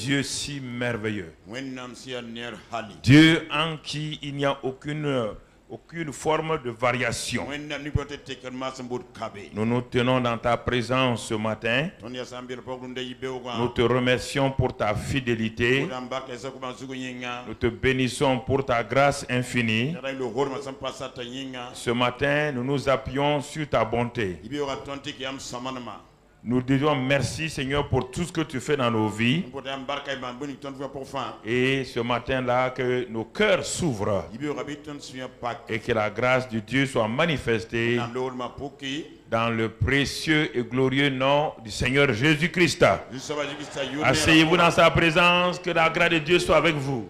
Dieu si merveilleux. Dieu en qui il n'y a aucune forme de variation. Nous nous tenons dans ta présence ce matin. Nous te remercions pour ta fidélité. Nous te bénissons pour ta grâce infinie. Ce matin, nous nous appuyons sur ta bonté. Nous disons merci Seigneur pour tout ce que tu fais dans nos vies. Et ce matin-là, que nos cœurs s'ouvrent et que la grâce de Dieu soit manifestée dans le précieux et glorieux nom du Seigneur Jésus-Christ. Asseyez-vous dans sa présence, que la grâce de Dieu soit avec vous.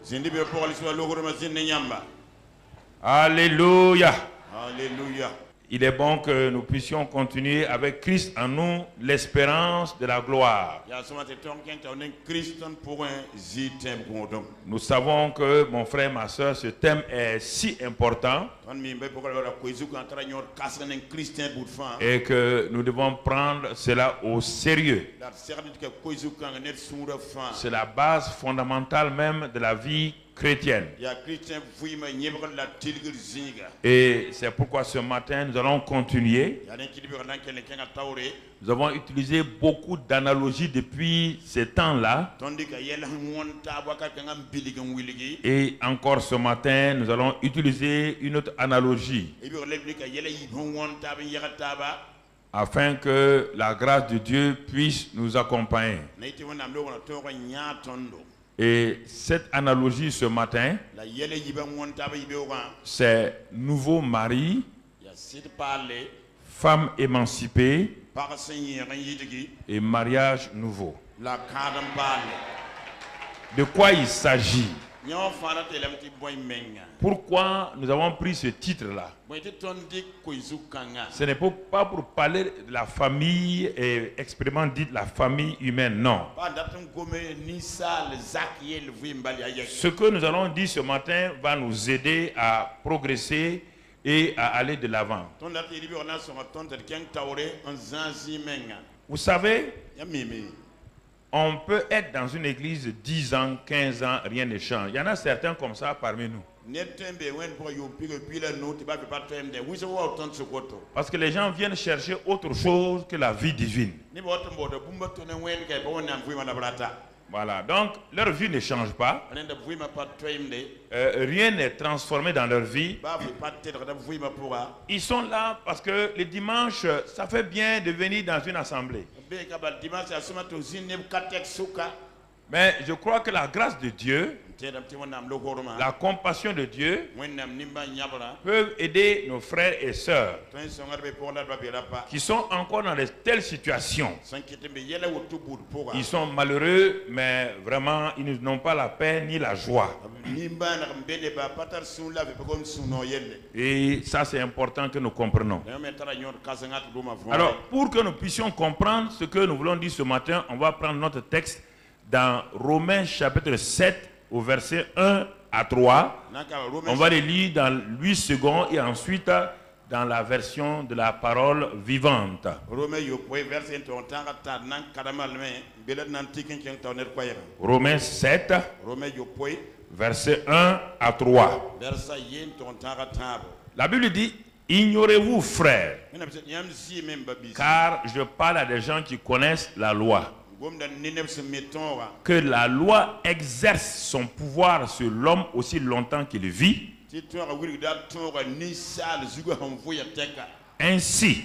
Alléluia. Alléluia. Il est bon que nous puissions continuer avec Christ en nous, l'espérance de la gloire. Nous savons que, mon frère, ma soeur, ce thème est si important et que nous devons prendre cela au sérieux. C'est la base fondamentale même de la vie chrétienne. Et c'est pourquoi ce matin nous allons continuer. Nous avons utilisé beaucoup d'analogies depuis ces temps-là. Et encore ce matin, nous allons utiliser une autre analogie afin que la grâce de Dieu puisse nous accompagner. Et cette analogie ce matin, c'est nouveau mari, femme émancipée et mariage nouveau. De quoi il s'agit? Pourquoi nous avons pris ce titre-là? Ce n'est pas pour parler de la famille et expressément dit la famille humaine, non. Ce que nous allons dire ce matin va nous aider à progresser et à aller de l'avant. Vous savez, on peut être dans une église 10 ans, 15 ans, rien ne change. Il y en a certains comme ça parmi nous. Parce que les gens viennent chercher autre chose que la vie divine. Voilà, donc leur vie ne change pas. Rien n'est transformé dans leur vie. Ils sont là parce que le dimanche, ça fait bien de venir dans une assemblée. Mais je crois que la grâce de Dieu, la compassion de Dieu peuvent aider nos frères et sœurs qui sont encore dans de telles situations. Ils sont malheureux, mais vraiment, ils n'ont pas la paix ni la joie. Et ça, c'est important que nous comprenions. Alors, pour que nous puissions comprendre ce que nous voulons dire ce matin, on va prendre notre texte dans Romains chapitre 7 au verset 1 à 3. On va les lire dans 8 secondes et ensuite dans la version de la parole vivante. Romains 7, verset 1 à 3. La Bible dit: ignorez-vous, frères, car je parle à des gens qui connaissent la loi, que la loi exerce son pouvoir sur l'homme aussi longtemps qu'il vit. Ainsi,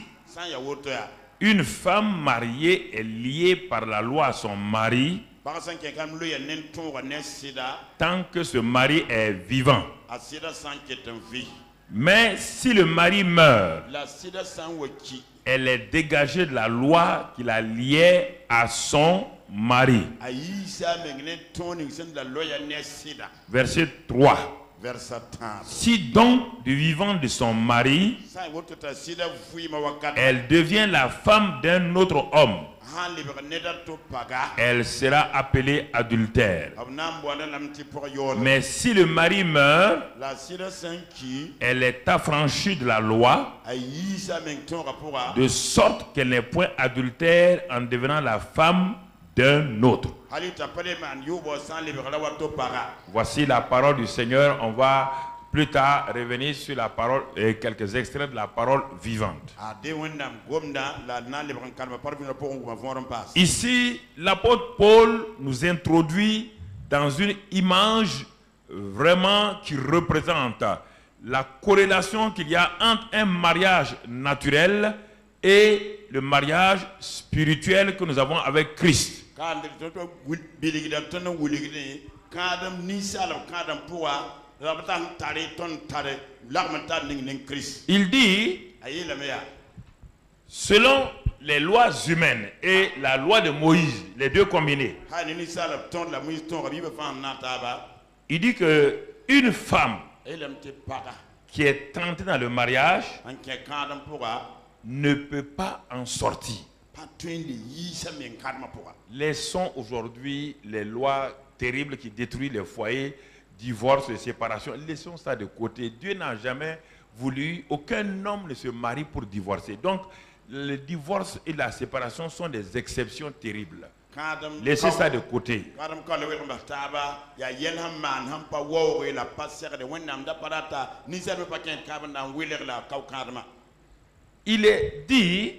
une femme mariée est liée par la loi à son mari tant que ce mari est vivant. Mais si le mari meurt, elle est dégagée de la loi qui la liait à son mari. Verset 3. Si donc du vivant de son mari, elle devient la femme d'un autre homme, elle sera appelée adultère. Mais si le mari meurt, elle est affranchie de la loi, de sorte qu'elle n'est point adultère en devenant la femme d'un autre. Voici la parole du Seigneur. On va plus tard revenir sur la parole et quelques extraits de la parole vivante. Ici, l'apôtre Paul nous introduit dans une image vraiment qui représente la corrélation qu'il y a entre un mariage naturel et le mariage spirituel que nous avons avec Christ. Il dit, selon les lois humaines et la loi de Moïse, les deux combinés, il dit que une femme qui est tentée dans le mariage ne peut pas en sortir. Laissons aujourd'hui les lois terribles qui détruisent les foyers, divorce et séparation. Laissons ça de côté. Dieu n'a jamais voulu, aucun homme ne se marie pour divorcer. Donc, le divorce et la séparation sont des exceptions terribles. Laissez ça de côté. Il est dit,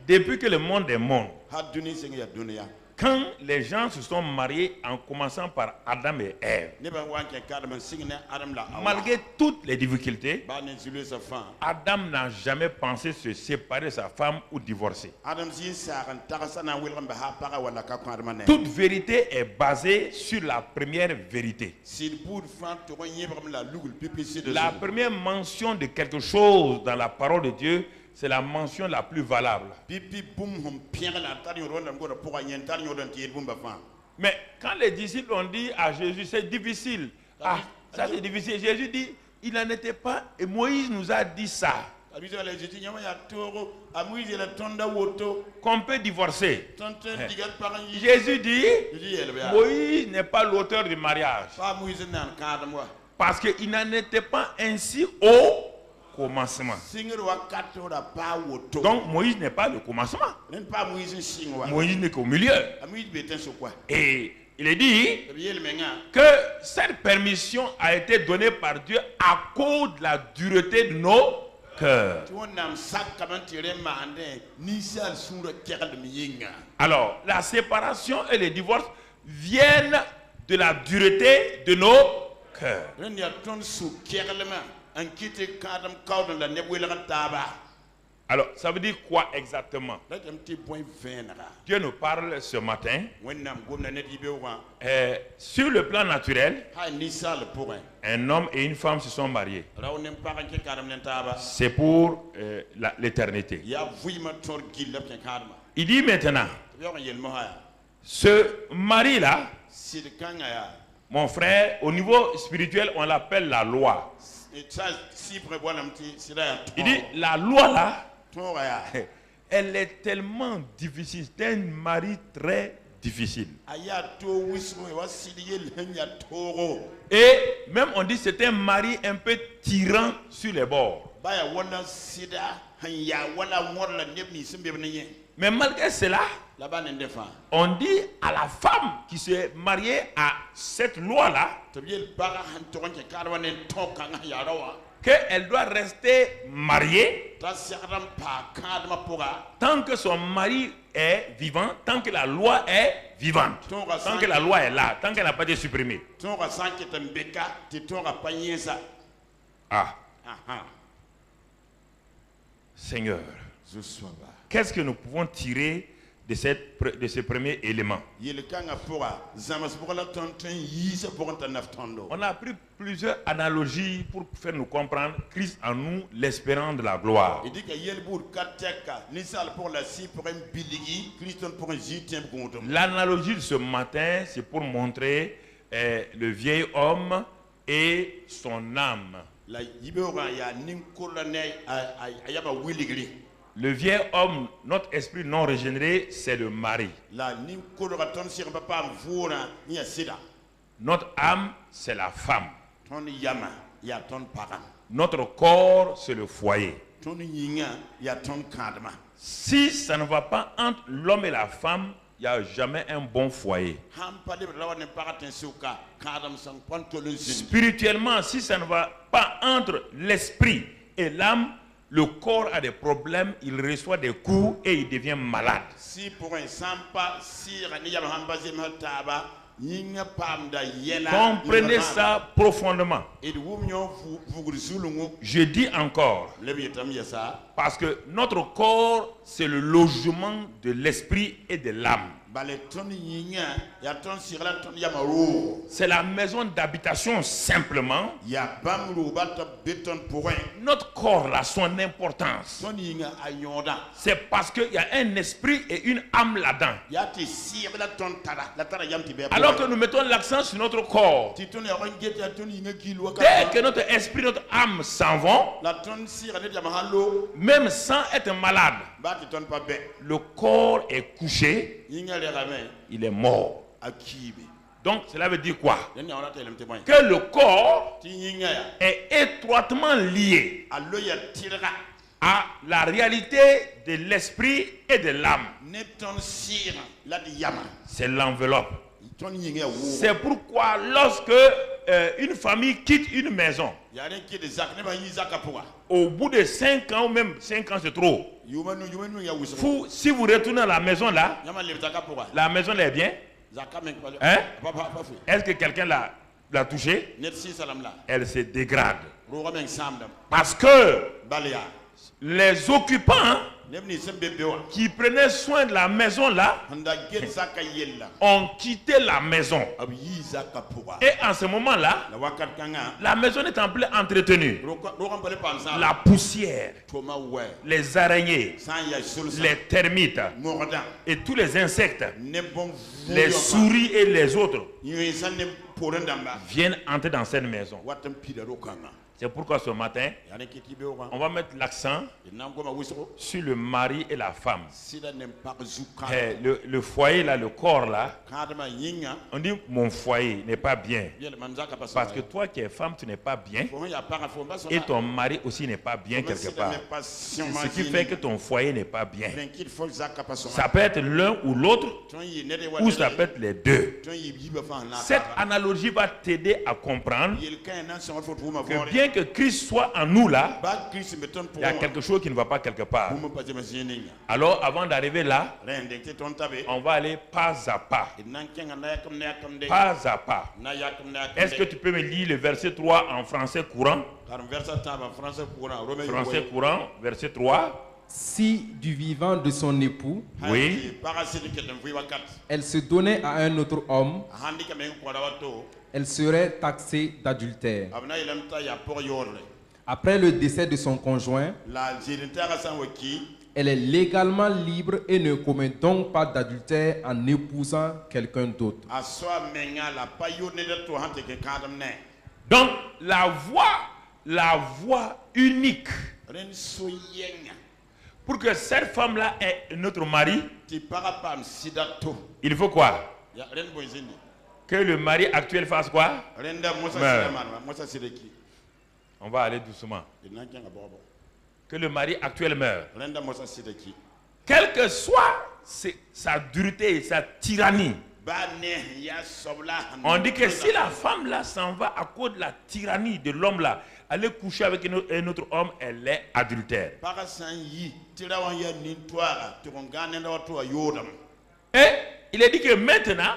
depuis que le monde est monde, quand les gens se sont mariés en commençant par Adam et Ève, malgré toutes les difficultés, Adam n'a jamais pensé se séparer de sa femme ou divorcer. Toute vérité est basée sur la première vérité. La première mention de quelque chose dans la parole de Dieu, c'est la mention la plus valable. Mais quand les disciples ont dit à Jésus, c'est difficile. Ah, ça c'est difficile. Jésus dit, il n'en était pas. Et Moïse nous a dit ça. Qu'on peut divorcer. Jésus dit, Moïse n'est pas l'auteur du mariage. Parce qu'il n'en était pas ainsi au commencement. Donc Moïse n'est pas le commencement. Moïse n'est qu'au milieu. Et il est dit que cette permission a été donnée par Dieu à cause de la dureté de nos cœurs. Alors, la séparation et le divorce viennent de la dureté de nos cœurs. Alors, ça veut dire quoi exactement? Dieu nous parle ce matin. Sur le plan naturel, un homme et une femme se sont mariés. C'est pour l'éternité. Il dit maintenant, ce mari-là, mon frère, au niveau spirituel, on l'appelle la loi. Il dit, la loi là, elle est tellement difficile. C'est un mari très difficile. Et même on dit que c'est un mari un peu tyran sur les bords. Mais malgré cela, on dit à la femme qui s'est mariée à cette loi-là qu'elle doit rester mariée tant que son mari est vivant, tant que la loi est vivante, tant que la loi est là, tant qu'elle n'a pas été supprimée. Ah. Seigneur, qu'est-ce que nous pouvons tirer de ce premier élément? On a pris plusieurs analogies pour faire nous comprendre Christ en nous, l'espérance de la gloire. L'analogie de ce matin, c'est pour montrer le vieil homme et son âme. Le vieil homme, notre esprit non régénéré, c'est le mari. Notre âme, c'est la femme. Notre corps, c'est le foyer. Si ça ne va pas entre l'homme et la femme, il n'y a jamais un bon foyer. Spirituellement, si ça ne va pas entre l'esprit et l'âme, le corps a des problèmes, il reçoit des coups et il devient malade. Comprenez ça profondément. Je dis encore, parce que notre corps, c'est le logement de l'esprit et de l'âme. C'est la maison d'habitation simplement. Notre corps a son importance. C'est parce qu'il y a un esprit et une âme là-dedans. Alors que nous mettons l'accent sur notre corps, dès que notre esprit, notre âme s'en vont, même sans être malade, le corps est couché, il est mort. Donc cela veut dire quoi? Que le corps est étroitement lié à la réalité de l'esprit et de l'âme. C'est l'enveloppe. C'est pourquoi lorsque une famille quitte une maison, au bout de 5 ans ou même 5 ans c'est trop, si vous retournez à la maison là, la maison là est bien. Hein? Est-ce que quelqu'un l'a touché? Elle se dégrade. Parce que les occupants qui prenaient soin de la maison là ont quitté la maison. Et en ce moment là, la maison est en plein entretenue. La poussière, les araignées, les termites et tous les insectes, les souris et les autres viennent entrer dans cette maison. C'est pourquoi ce matin, on va mettre l'accent sur le mari et la femme. Le foyer là, le corps là, on dit mon foyer n'est pas bien. Parce que toi qui es femme, tu n'es pas bien. Et ton mari aussi n'est pas bien quelque part. C'est ce qui fait que ton foyer n'est pas bien. Ça peut être l'un ou l'autre, ou ça peut être les deux. Cette analogie va t'aider à comprendre que bien que Christ soit en nous là, il y a quelque chose qui ne va pas quelque part. Alors avant d'arriver là, on va aller pas à pas. Pas à pas. Est-ce que tu peux me lire le verset 3 en français courant? Français courant, verset 3. Si du vivant de son époux, oui, elle se donnait à un autre homme, elle serait taxée d'adultère. Après le décès de son conjoint, elle est légalement libre et ne commet donc pas d'adultère en épousant quelqu'un d'autre. Donc la voie unique pour que cette femme-là ait notre mari, il faut quoi? Que le mari actuel fasse quoi? Meure. On va aller doucement. Que le mari actuel meure. Quelle que soit sa dureté, sa tyrannie. On dit que si la femme là s'en va à cause de la tyrannie de l'homme là, aller coucher avec un autre homme, elle est adultère. Et il est dit que maintenant,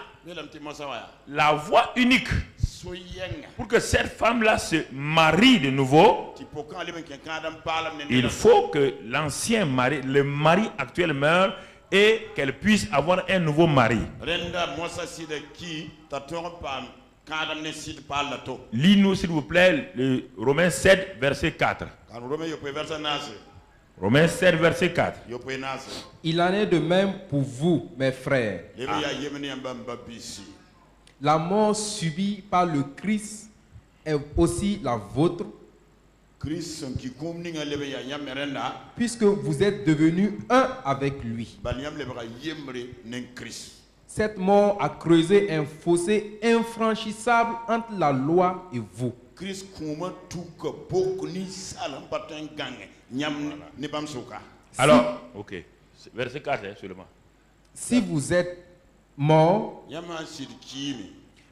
la voie unique pour que cette femme-là se marie de nouveau, il faut que l'ancien mari, le mari actuel meure et qu'elle puisse avoir un nouveau mari. Lis-nous s'il vous plaît le Romains 7 verset 4. Romains 7 verset 4. Il en est de même pour vous, mes frères. La mort subie par le Christ est aussi la vôtre, puisque vous êtes devenus un avec lui. Cette mort a creusé un fossé infranchissable entre la loi et vous. Alors, ok, verset 4 seulement. Si vous êtes mort,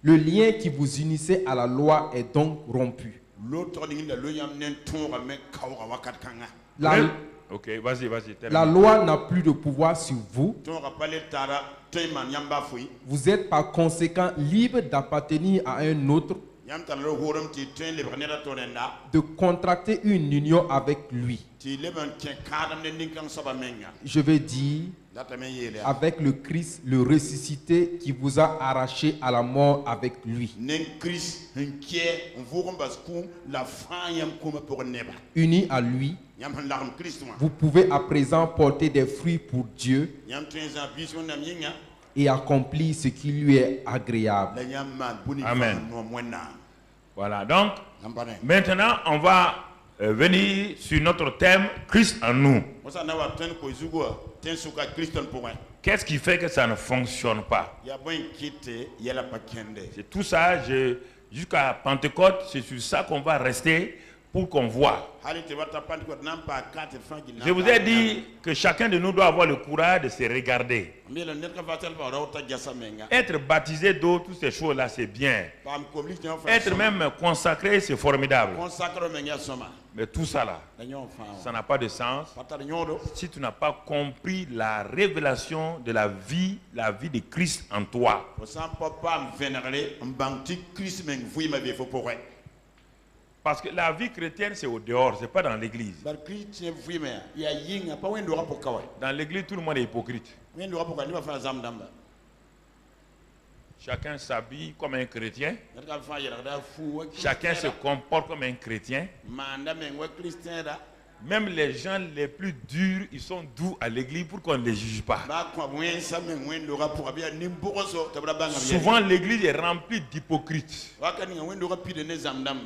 le lien qui vous unissait à la loi est donc rompu. La loi n'a plus de pouvoir sur vous. Vous êtes par conséquent libre d'appartenir à un autre, de contracter une union avec lui. Je veux dire, avec le Christ, le ressuscité qui vous a arraché à la mort avec lui. Unis à lui, vous pouvez à présent porter des fruits pour Dieu et accomplir ce qui lui est agréable. Amen. Voilà, donc maintenant on va venir sur notre thème Christ en nous. Qu'est-ce qui fait que ça ne fonctionne pas? C'est tout ça, jusqu'à Pentecôte, c'est sur ça qu'on va rester pour qu'on voit. Je vous ai dit que chacun de nous doit avoir le courage de se regarder. Être baptisé d'eau, toutes ces choses-là, c'est bien. Être même consacré, c'est formidable. Mais tout ça là, ça n'a pas de sens si tu n'as pas compris la révélation de la vie de Christ en toi. Parce que la vie chrétienne, c'est au dehors, c'est pas dans l'église. Dans l'église, tout le monde est hypocrite. Chacun s'habille comme un chrétien. Chacun se comporte comme un chrétien. Même les gens les plus durs, ils sont doux à l'église pour qu'on ne les juge pas. Souvent, l'église est remplie d'hypocrites.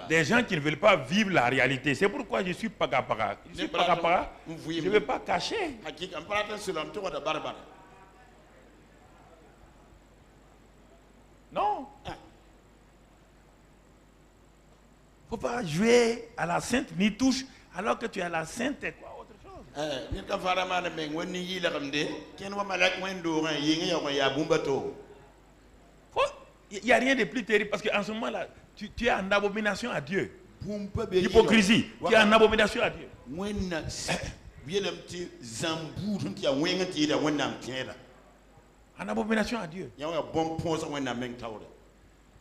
Des gens qui ne veulent pas vivre la réalité. C'est pourquoi je suis paga-paga. Je suis paga-paga. Je ne veux pas cacher. Non. Il ne faut pas jouer à la sainte ni touche. Alors que tu as la sainte, c'est quoi autre chose? Il n'y a rien de plus terrible parce qu'en ce moment-là, tu es en abomination à Dieu. Hypocrisie. Tu es en abomination à Dieu. En abomination à Dieu.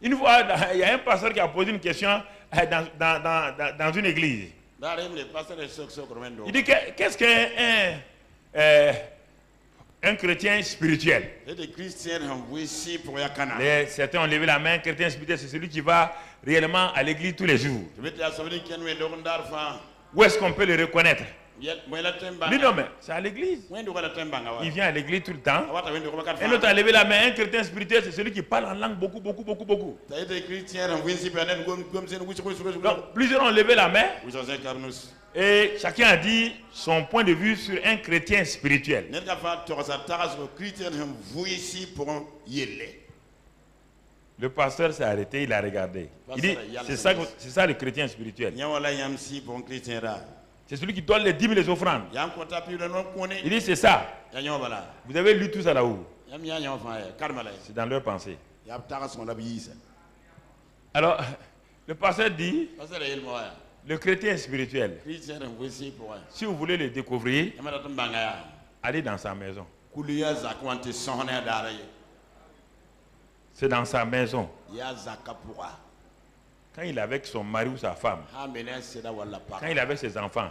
Une fois, il y a un pasteur qui a posé une question dans une église. Il dit qu'est-ce qu'un chrétien spirituel? Certains ont levé la main. Un chrétien spirituel, c'est celui qui va réellement à l'église tous les jours. Où est-ce qu'on peut le reconnaître? Lui, non, mais c'est à l'église. Il vient à l'église tout le temps. Et l'autre a levé la main. Un chrétien spirituel, c'est celui qui parle en langue beaucoup. Donc, plusieurs ont levé la main. Et chacun a dit son point de vue sur un chrétien spirituel. Le pasteur s'est arrêté, il a regardé. Il dit, c'est ça le chrétien spirituel. C'est celui qui donne les dîmes et les offrandes. Il dit c'est ça. Vous avez lu tout ça là-haut? C'est dans leur pensée. Alors, le pasteur dit, le chrétien spirituel, si vous voulez le découvrir, allez dans sa maison. C'est dans sa maison. Quand il est avec son mari ou sa femme, quand il est avec ses enfants,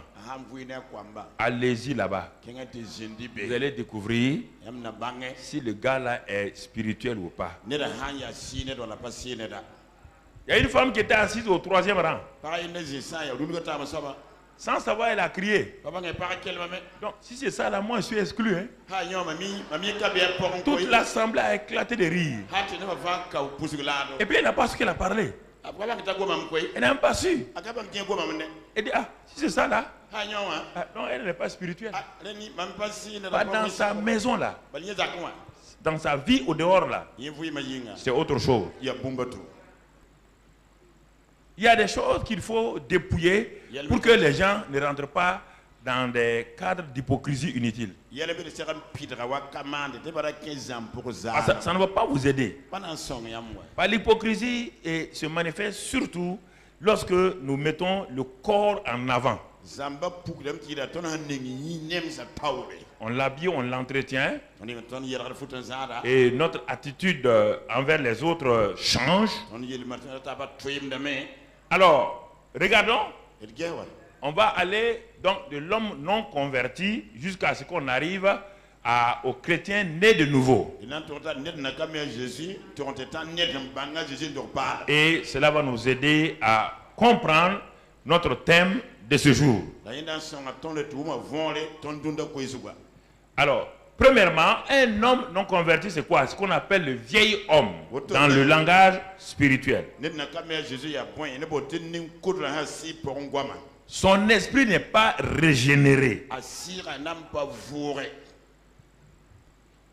allez-y là-bas. Vous allez découvrir si le gars là est spirituel ou pas. Il y a une femme qui était assise au 3e rang. Sans savoir, elle a crié. Donc, si c'est ça là, moi je suis exclu. Hein. Toute l'assemblée a éclaté de rire. Et puis elle n'a pas su qu'elle a parlé. Elle n'a même pas su. Elle dit, si c'est ça là, non, elle n'est pas spirituelle. Pas dans sa maison là. Dans sa vie au dehors là. C'est autre chose. Il y a des choses qu'il faut dépouiller pour que les gens ne rentrent pas dans des cadres d'hypocrisie inutile. Ça ne va pas vous aider. L'hypocrisie se manifeste surtout lorsque nous mettons le corps en avant. On l'habille, on l'entretient et notre attitude envers les autres change. Alors, regardons. On va aller donc de l'homme non converti jusqu'à ce qu'on arrive aux chrétiens nés de nouveau. Et cela va nous aider à comprendre notre thème de ce jour. Alors, premièrement, un homme non converti, c'est quoi? Ce qu'on appelle le vieil homme dans le langage spirituel. Son esprit n'est pas régénéré.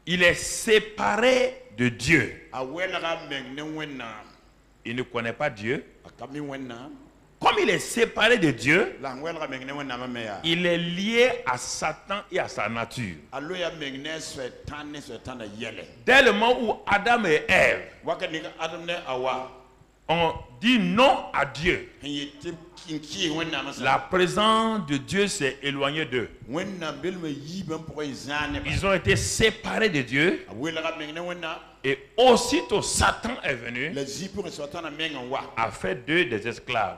Il est séparé de Dieu. Il ne connaît pas Dieu. Comme il est séparé de Dieu, il est lié à Satan et à sa nature. Dès le moment où Adam et Ève ont dit non à Dieu, la présence de Dieu s'est éloignée d'eux. Ils ont été séparés de Dieu. Et aussitôt Satan est venu, a fait d'eux des esclaves.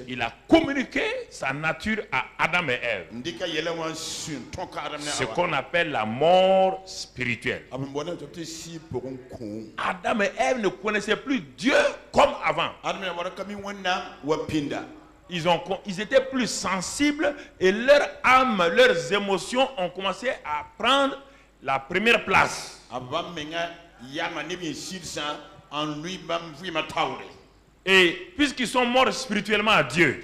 Il a communiqué sa nature à Adam et Ève. Ce qu'on appelle la mort spirituelle. Adam et Ève ne connaissaient plus Dieu comme avant. Ils étaient plus sensibles et leur âme, leurs émotions ont commencé à prendre la première place. Et puisqu'ils sont morts spirituellement à Dieu,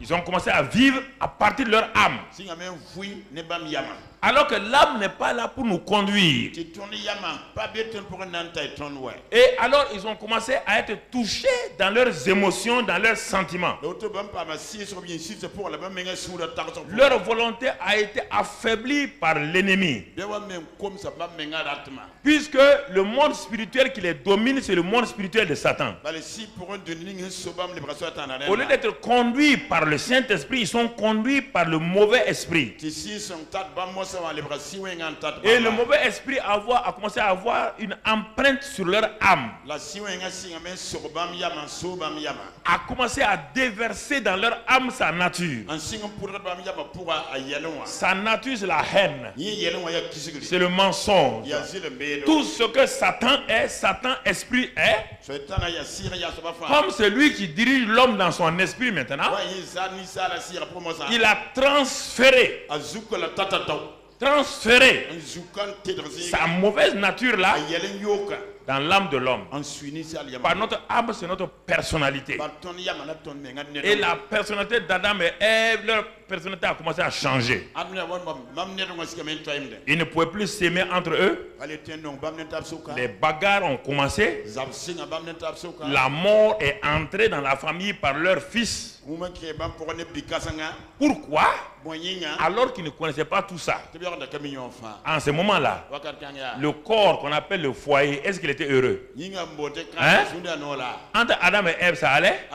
ils ont commencé à vivre à partir de leur âme. Alors que l'âme n'est pas là pour nous conduire. Et alors ils ont commencé à être touchés dans leurs émotions, dans leurs sentiments. Leur volonté a été affaiblie par l'ennemi. Puisque le monde spirituel qui les domine, c'est le monde spirituel de Satan. Au lieu d'être conduits par le Saint-Esprit, ils sont conduits par le mauvais esprit. Et le mauvais esprit a commencé à avoir une empreinte sur leur âme. A commencé à déverser dans leur âme sa nature. Sa nature, c'est la haine. C'est le mensonge. Tout ce que Satan est, Satan esprit est. Comme celui qui dirige l'homme dans son esprit maintenant, il a transféré sa mauvaise nature là dans l'âme de l'homme. Par notre âme, c'est notre personnalité. Et la personnalité d'Adam et Ève, leur personnalité a commencé à changer. Ils ne pouvaient plus s'aimer entre eux. Les bagarres ont commencé. La mort est entrée dans la famille par leur fils. Pourquoi? Alors qu'ils ne connaissaient pas tout ça. En ce moment-là, le corps qu'on appelle le foyer, est-ce qu'il était heureux? Hein? Entre Adam et Ève, ça allait?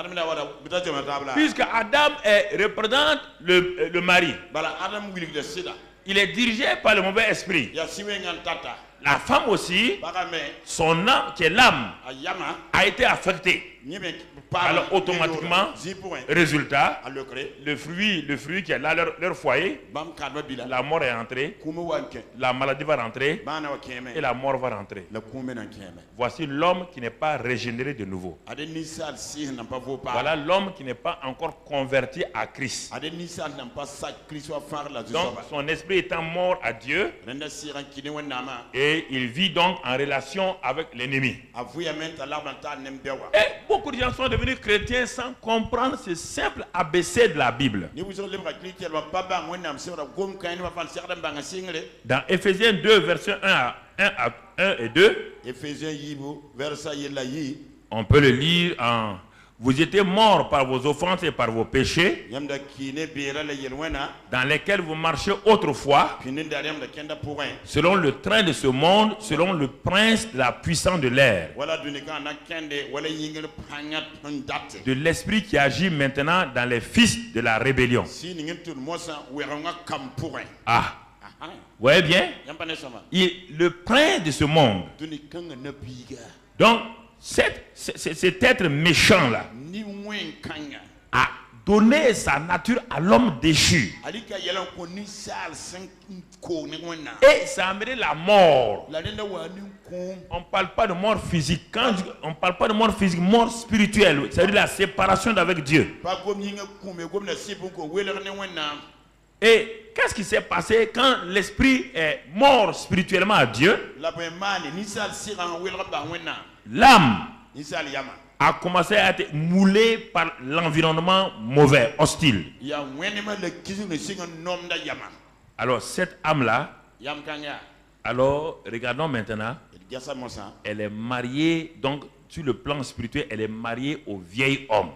Puisque Adam représente le mari. Il est dirigé par le mauvais esprit. La femme aussi, son âme, qui est l'âme, a été affectée. Alors automatiquement, résultat, le fruit qui est là, leur foyer, la mort est entrée, la maladie va rentrer et la mort va rentrer. Voici l'homme qui n'est pas régénéré de nouveau. Voilà l'homme qui n'est pas encore converti à Christ. Donc son esprit étant mort à Dieu, et il vit donc en relation avec l'ennemi. Et beaucoup de gens sont devenus chrétiens sans comprendre ce simple ABC de la Bible. Dans Ephésiens 2, versets 1 et 2, on peut le lire Vous étiez morts par vos offenses et par vos péchés, dans lesquels vous marchiez autrefois, selon le train de ce monde, selon le prince de la puissance de l'air, de l'esprit qui agit maintenant dans les fils de la rébellion. Ah, vous voyez bien? Le prince de ce monde. Donc, cet être méchant-là a donné sa nature à l'homme déchu. Et ça a amené la mort. On ne parle pas de mort physique. Quand on ne parle pas de mort physique, mort spirituelle, c'est-à-dire la séparation d'avec Dieu. Et qu'est-ce qui s'est passé quand l'esprit est mort spirituellement à Dieu? L'âme a commencé à être moulée par l'environnement mauvais, hostile. Alors cette âme-là, alors regardons maintenant, elle est mariée, donc sur le plan spirituel, elle est mariée au vieil homme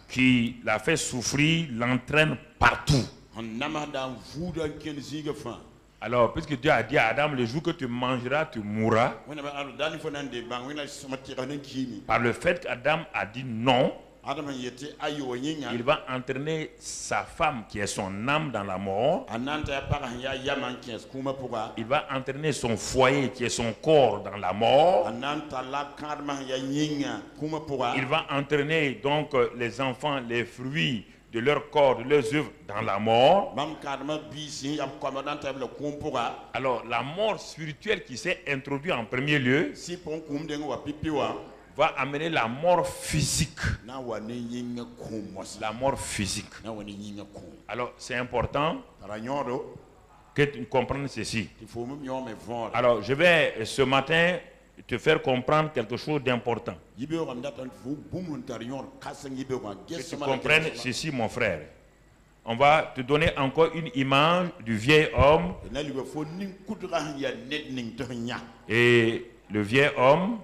qui l'a fait souffrir, l'entraîne partout. Alors, puisque Dieu a dit à Adam, le jour que tu mangeras, tu mourras. Par le fait qu'Adam a dit non, il va entraîner sa femme qui est son âme dans la mort. Il va entraîner son foyer qui est son corps dans la mort. Il va entraîner donc les enfants, les fruits de leur corps, de leurs œuvres dans la mort. Alors la mort spirituelle qui s'est introduite en premier lieu va amener la mort physique. La mort physique. Alors c'est important que tu comprennes ceci. Alors je vais ce matin te faire comprendre quelque chose d'important. Que tu comprennes ceci, mon frère. On va te donner encore une image du vieil homme. Et le vieil homme,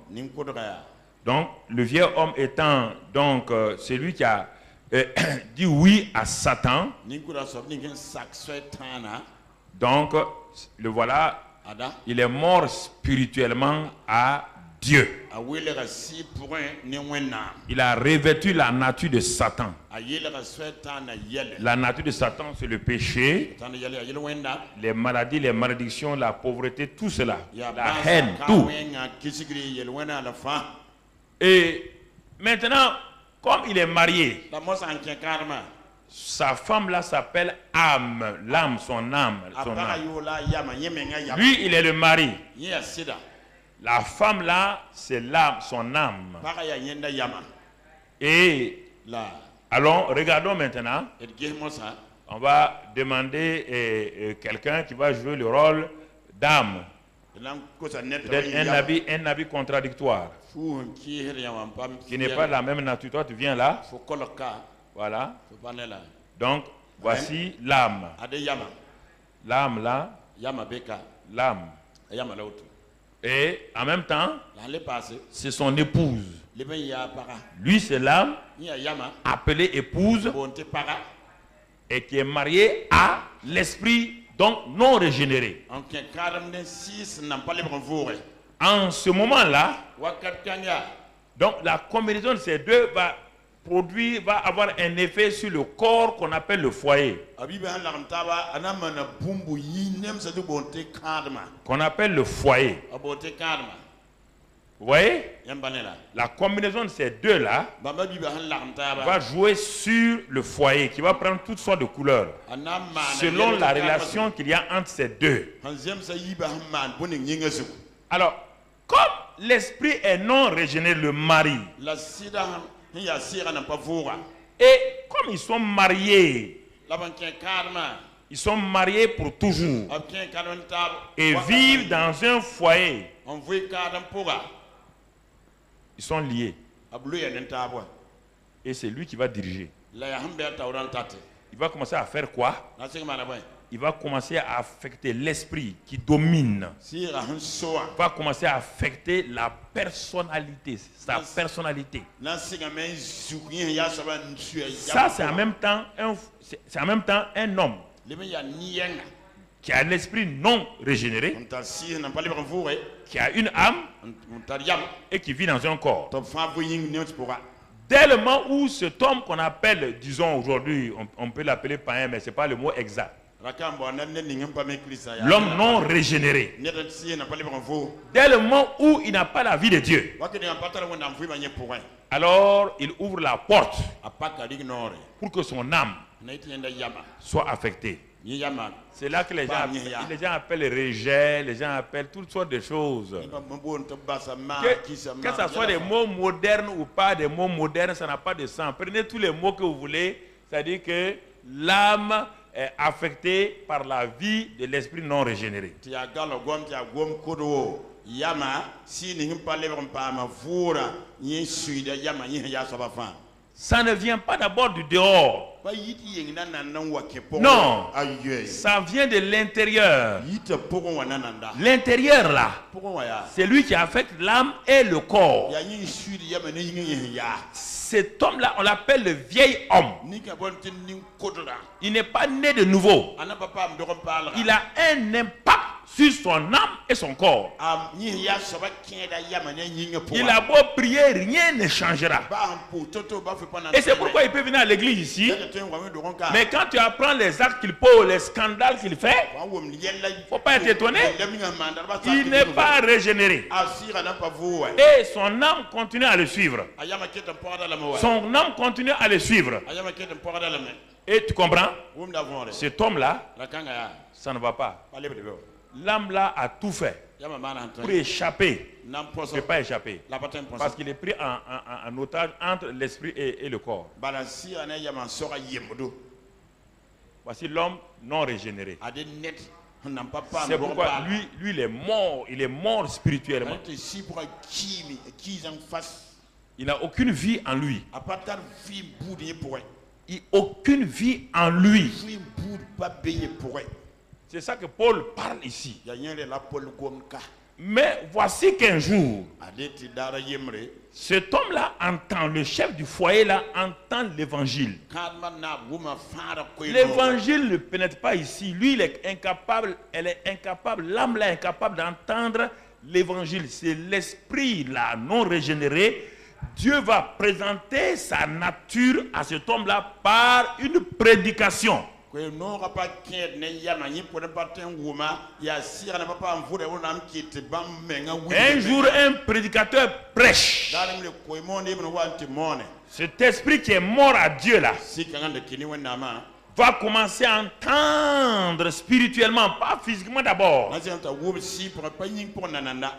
donc le vieil homme étant donc celui qui a dit oui à Satan. Donc le voilà. Il est mort spirituellement à Dieu. Il a revêtu la nature de Satan. La nature de Satan, c'est le péché, les maladies, les malédictions, la pauvreté, tout cela. La haine, tout. Et maintenant, comme il est marié, sa femme là s'appelle âme, l'âme, son âme. Lui, il est le mari. La femme là, c'est l'âme, son âme. Et allons, regardons maintenant. On va demander quelqu'un qui va jouer le rôle d'âme. Un habit contradictoire. Qui n'est pas de la même nature. Toi, tu viens là. Voilà. Donc, voici l'âme. L'âme là. L'âme. Et en même temps, c'est son épouse. Lui, c'est l'âme, appelée épouse, et qui est mariée à l'esprit, donc non régénéré. En ce moment-là, donc la combinaison de ces deux va avoir un effet sur le corps qu'on appelle le foyer. Qu'on appelle le foyer. Vous voyez? La combinaison de ces deux-là va jouer sur le foyer qui va prendre toutes sortes de couleurs selon la relation qu'il y a entre ces deux. Alors, comme l'esprit est non régénéré, le mari, et comme ils sont mariés pour toujours et vivent dans un foyer, ils sont liés. Et c'est lui qui va diriger. Il va commencer à faire quoi? il va commencer à affecter l'esprit qui domine. Il va commencer à affecter la personnalité, sa personnalité. Ça, c'est en même temps un homme qui a l'esprit non régénéré, qui a une âme et qui vit dans un corps. Dès le moment où cet homme qu'on appelle, disons aujourd'hui, on peut l'appeler païen, mais ce n'est pas le mot exact. L'homme non régénéré. Dès le moment où il n'a pas la vie de Dieu, alors il ouvre la porte pour que son âme soit affectée. C'est là que les gens appellent rejet, les gens appellent toutes sortes de choses. Que ce soit des mots modernes ou pas des mots modernes, ça n'a pas de sens. Prenez tous les mots que vous voulez, c'est-à-dire que l'âme est affectée par la vie de l'esprit non régénéré. Ça ne vient pas d'abord du dehors. Non, ça vient de l'intérieur. L'intérieur là, c'est lui qui affecte l'âme et le corps. Cet homme-là, on l'appelle le vieil homme. Il n'est pas né de nouveau. Il a un impact sur son âme et son corps. Il a beau prier, rien ne changera. Et c'est pourquoi il peut venir à l'église ici. Mais quand tu apprends les actes qu'il pose, les scandales qu'il fait, il ne faut pas être étonné. Il n'est pas régénéré. Et son âme continue à le suivre. Son âme continue à le suivre. Et tu comprends? Cet homme-là, ça ne va pas. L'âme là a tout fait pour échapper. Il ne peut pas échapper. Parce qu'il est pris en otage entre l'esprit et le corps. Voici l'homme non régénéré. C'est pourquoi lui il est mort. Il est mort spirituellement. Il n'a aucune vie en lui. Il n'a aucune vie en lui. C'est ça que Paul parle ici. Mais voici qu'un jour, cet homme-là entend, le chef du foyer-là entend l'évangile. L'évangile ne pénètre pas ici. Lui, il est incapable, elle est incapable, l'âme-là est incapable d'entendre l'évangile. C'est l'esprit-là non régénéré. Dieu va présenter sa nature à cet homme-là par une prédication. Un jour, un prédicateur prêche. Cet esprit qui est mort à Dieu là va commencer à entendre spirituellement, pas physiquement d'abord.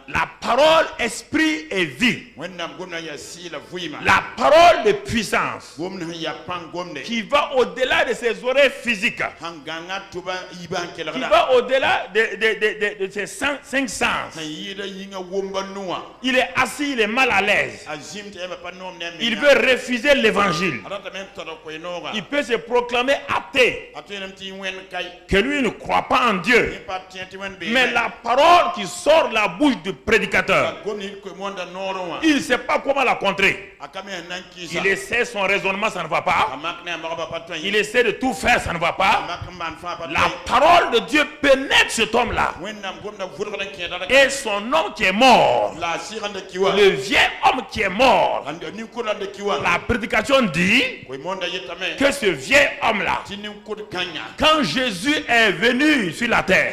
La parole, esprit et vie. La parole de puissance qui va au-delà de ses oreilles physiques, qui va au-delà de ses cinq sens. Il est assis, il est mal à l'aise. Il veut refuser l'évangile. Il peut se proclamer que lui ne croit pas en Dieu, mais la parole qui sort de la bouche du prédicateur, il ne sait pas comment la contrer. Il essaie son raisonnement, ça ne va pas. Il essaie de tout faire, ça ne va pas. La parole de Dieu pénètre cet homme-là. Et son homme qui est mort, le vieil homme qui est mort, la prédication dit que ce vieil homme-là, quand Jésus est venu sur la terre,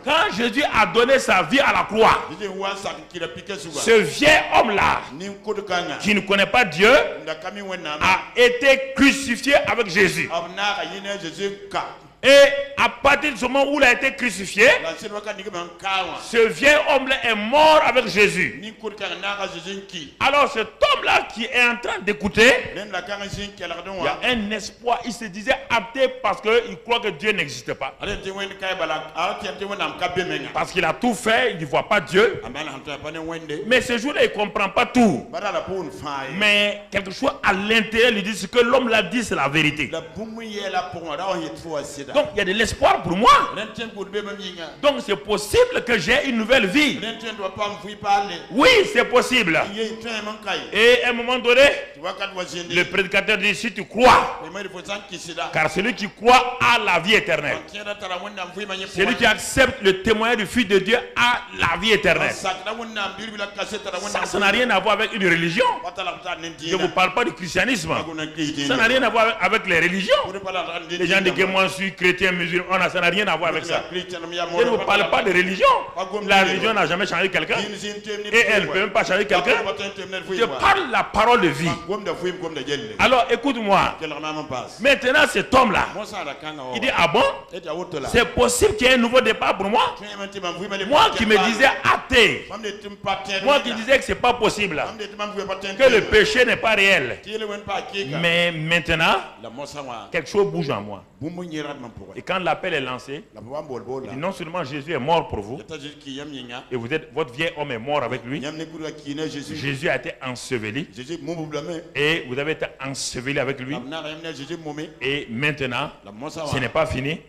quand Jésus a donné sa vie à la croix, ce vieil homme-là, qui ne connaît pas Dieu, a été crucifié avec Jésus. Et à partir de ce moment où il a été crucifié, ce vieil homme-là est mort avec Jésus. Alors cet homme-là qui est en train d'écouter, il y a un espoir. Il se disait athée parce qu'il croit que Dieu n'existe pas. Parce qu'il a tout fait, il ne voit pas Dieu. Mais ce jour-là, il ne comprend pas tout. Mais quelque chose à l'intérieur lui dit ce que l'homme l'a dit, c'est la vérité. Donc il y a de l'espoir pour moi. Donc c'est possible que j'ai une nouvelle vie. Oui, c'est possible. Et à un moment donné, le prédicateur dit, si tu crois, car celui qui croit a la vie éternelle. Celui qui accepte le témoignage du Fils de Dieu a la vie éternelle. Ça n'a rien à voir avec une religion. Je ne vous parle pas du christianisme. Ça n'a rien à voir avec les religions. Les gens disent que moi je suis chrétien, musulman, ça n'a rien à voir avec ça. Je ne vous parle pas de religion. La religion n'a jamais changé quelqu'un. Et elle ne peut même pas changer quelqu'un. Je parle la parole de vie. Alors écoute-moi. Maintenant cet homme-là, il dit, ah bon? C'est possible qu'il y ait un nouveau départ pour moi? Moi qui me disais athée, moi qui disais que ce n'est pas possible, que le péché n'est pas réel. Mais maintenant, quelque chose bouge en moi. Et quand l'appel est lancé, il dit, non seulement Jésus est mort pour vous, et vous êtes, votre vieil homme est mort avec lui. Jésus a été enseveli, et vous avez été enseveli avec lui. Et maintenant, ce n'est pas fini.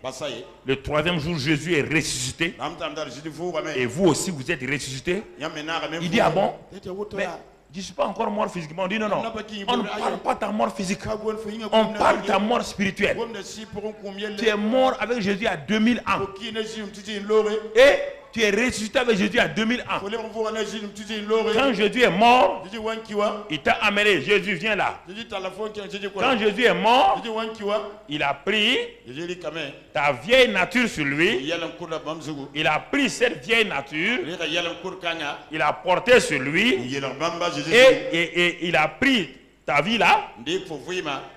Le troisième jour, Jésus est ressuscité. Et vous aussi, vous êtes ressuscité. Il dit, ah bon? Mais je ne suis pas encore mort physiquement. On dit, non, non. On ne parle pas de ta mort physique. On parle de ta mort spirituelle. Tu es mort avec Jésus à 2000 ans. Et tu es ressuscité avec Jésus à 2000 ans. Quand Jésus est mort, il t'a amené. Jésus, viens là. Quand Jésus est mort, il a pris ta vieille nature sur lui. Il a pris cette vieille nature. Il a porté sur lui. Et il a pris ta vie là.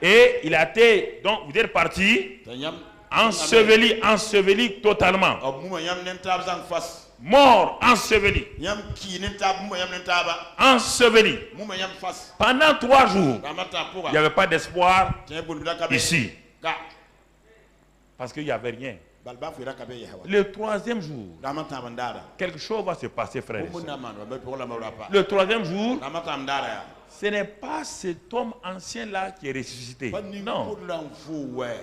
Et il a été. Donc vous êtes parti. Enseveli totalement. Mort, enseveli. Enseveli. Pendant 3 jours, il n'y avait pas d'espoir ici. Parce qu'il n'y avait rien. Le troisième jour, quelque chose va se passer, frère. Le troisième jour, ce n'est pas cet homme ancien-là qui est ressuscité. Non.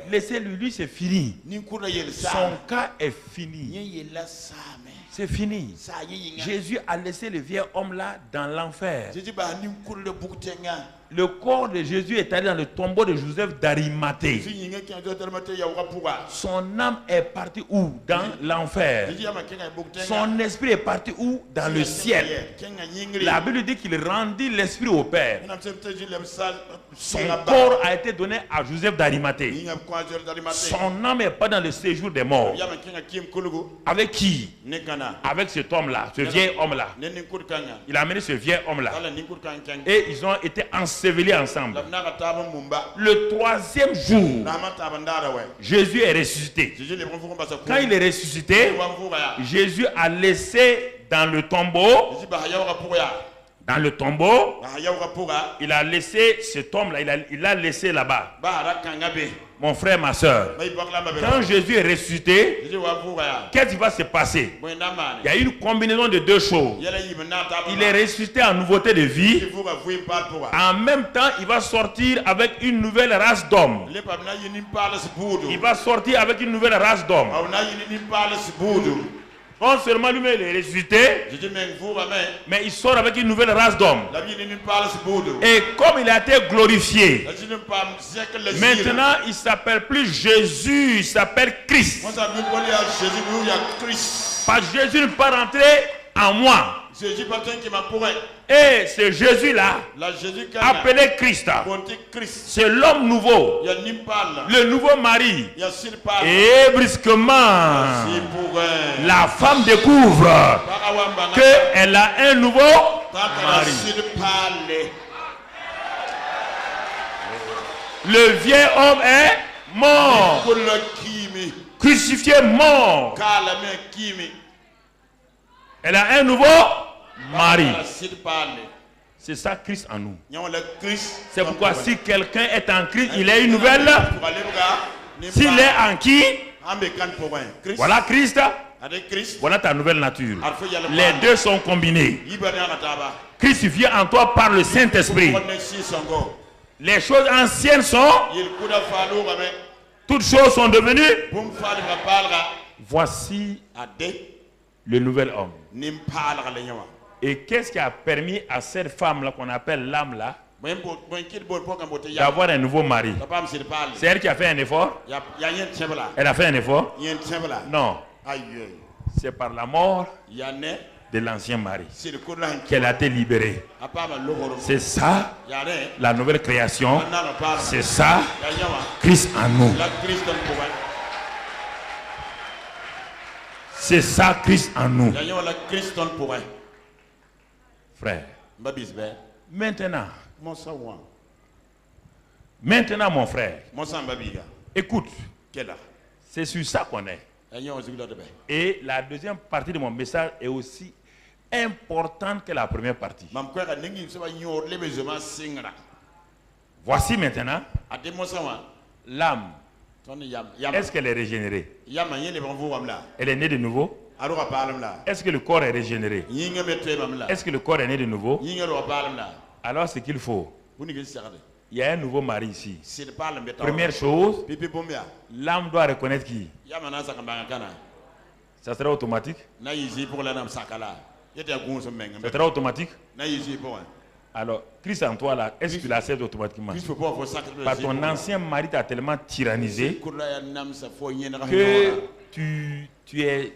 Laissez-lui, lui c'est fini. Son cas est fini. C'est fini. Jésus a laissé le vieil homme-là dans l'enfer. Le corps de Jésus est allé dans le tombeau de Joseph d'Arimathée. Son âme est partie où? Dans l'enfer. Son esprit est parti où? Dans le ciel. La Bible dit qu'il rendit l'esprit au Père. Son corps a été donné à Joseph d'Arimathée. Son âme n'est pas dans le séjour des morts. Avec qui? Avec cet homme-là, ce vieil homme-là. Il a amené ce vieil homme-là. Et ils ont été ensevelis ensemble. Le troisième jour, Jésus est ressuscité. Quand il est ressuscité, Jésus a laissé dans le tombeau. Dans le tombeau, il a laissé cet homme-là, il l'a laissé là-bas. Mon frère, ma soeur, quand Jésus est ressuscité, qu'est-ce qui va se passer? Il y a une combinaison de 2 choses. Il est ressuscité en nouveauté de vie. En même temps, il va sortir avec une nouvelle race d'hommes. Il va sortir avec une nouvelle race d'hommes. Non seulement lui-même il est ressuscité, mais il sort avec une nouvelle race d'hommes. Et comme il a été glorifié, maintenant il ne s'appelle plus Jésus, il s'appelle Christ. Parce que Jésus ne peut pas rentrer en moi. Et ce Jésus-là, appelé Christ, c'est l'homme nouveau, le nouveau mari. Et brusquement, la femme découvre qu'elle a un nouveau mari. Le vieil homme est mort, crucifié, mort. Elle a un nouveau mari. C'est ça Christ en nous. C'est pourquoi si quelqu'un est en Christ, il est une nouvelle. S'il est en qui? Voilà Christ. Voilà ta nouvelle nature. Les deux sont combinés. Christ vient en toi par le Saint-Esprit. Les choses anciennes sont Toutes choses sont devenues. Voici le nouvel homme. Et qu'est-ce qui a permis à cette femme-là qu'on appelle l'âme là d'avoir un nouveau mari? C'est elle qui a fait un effort? Elle a fait un effort? Non. C'est par la mort de l'ancien mari qu'elle a été libérée. C'est ça la nouvelle création. C'est ça Christ en nous. C'est ça Christ en nous. Frère, maintenant mon frère, écoute, c'est sur ça qu'on est. Et la deuxième partie de mon message est aussi importante que la première partie. Voici maintenant l'âme. Est-ce qu'elle est régénérée? Elle est née de nouveau? Est-ce que le corps est régénéré? Est-ce que le corps est né de nouveau? Alors ce qu'il faut, il y a un nouveau mari ici. Première chose, l'âme doit reconnaître qui? Ça sera automatique? Ça sera automatique? Alors, Christ en toi là, est-ce que tu l'acceptes automatiquement? Parce que ton ancien mari t'a tellement tyrannisé que tu es...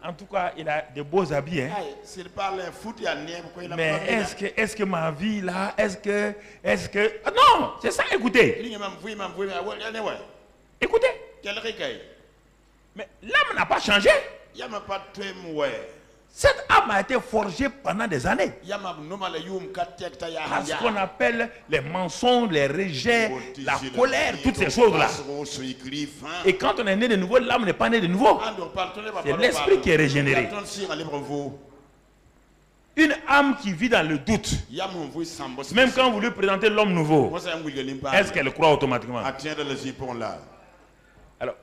En tout cas, il a de beaux habits. Hein? Mais est-ce que ma vie là, est-ce que... Non, c'est ça, écoutez. Écoutez. Mais l'âme n'a pas changé. Cette âme a été forgée pendant des années. À ce qu'on appelle les mensonges, les rejets, la colère, toutes ces choses-là. Et quand on est né de nouveau, l'âme n'est pas née de nouveau. C'est l'esprit qui est régénéré. Une âme qui vit dans le doute, même quand vous lui présentez l'homme nouveau, est-ce qu'elle croit automatiquement? Alors,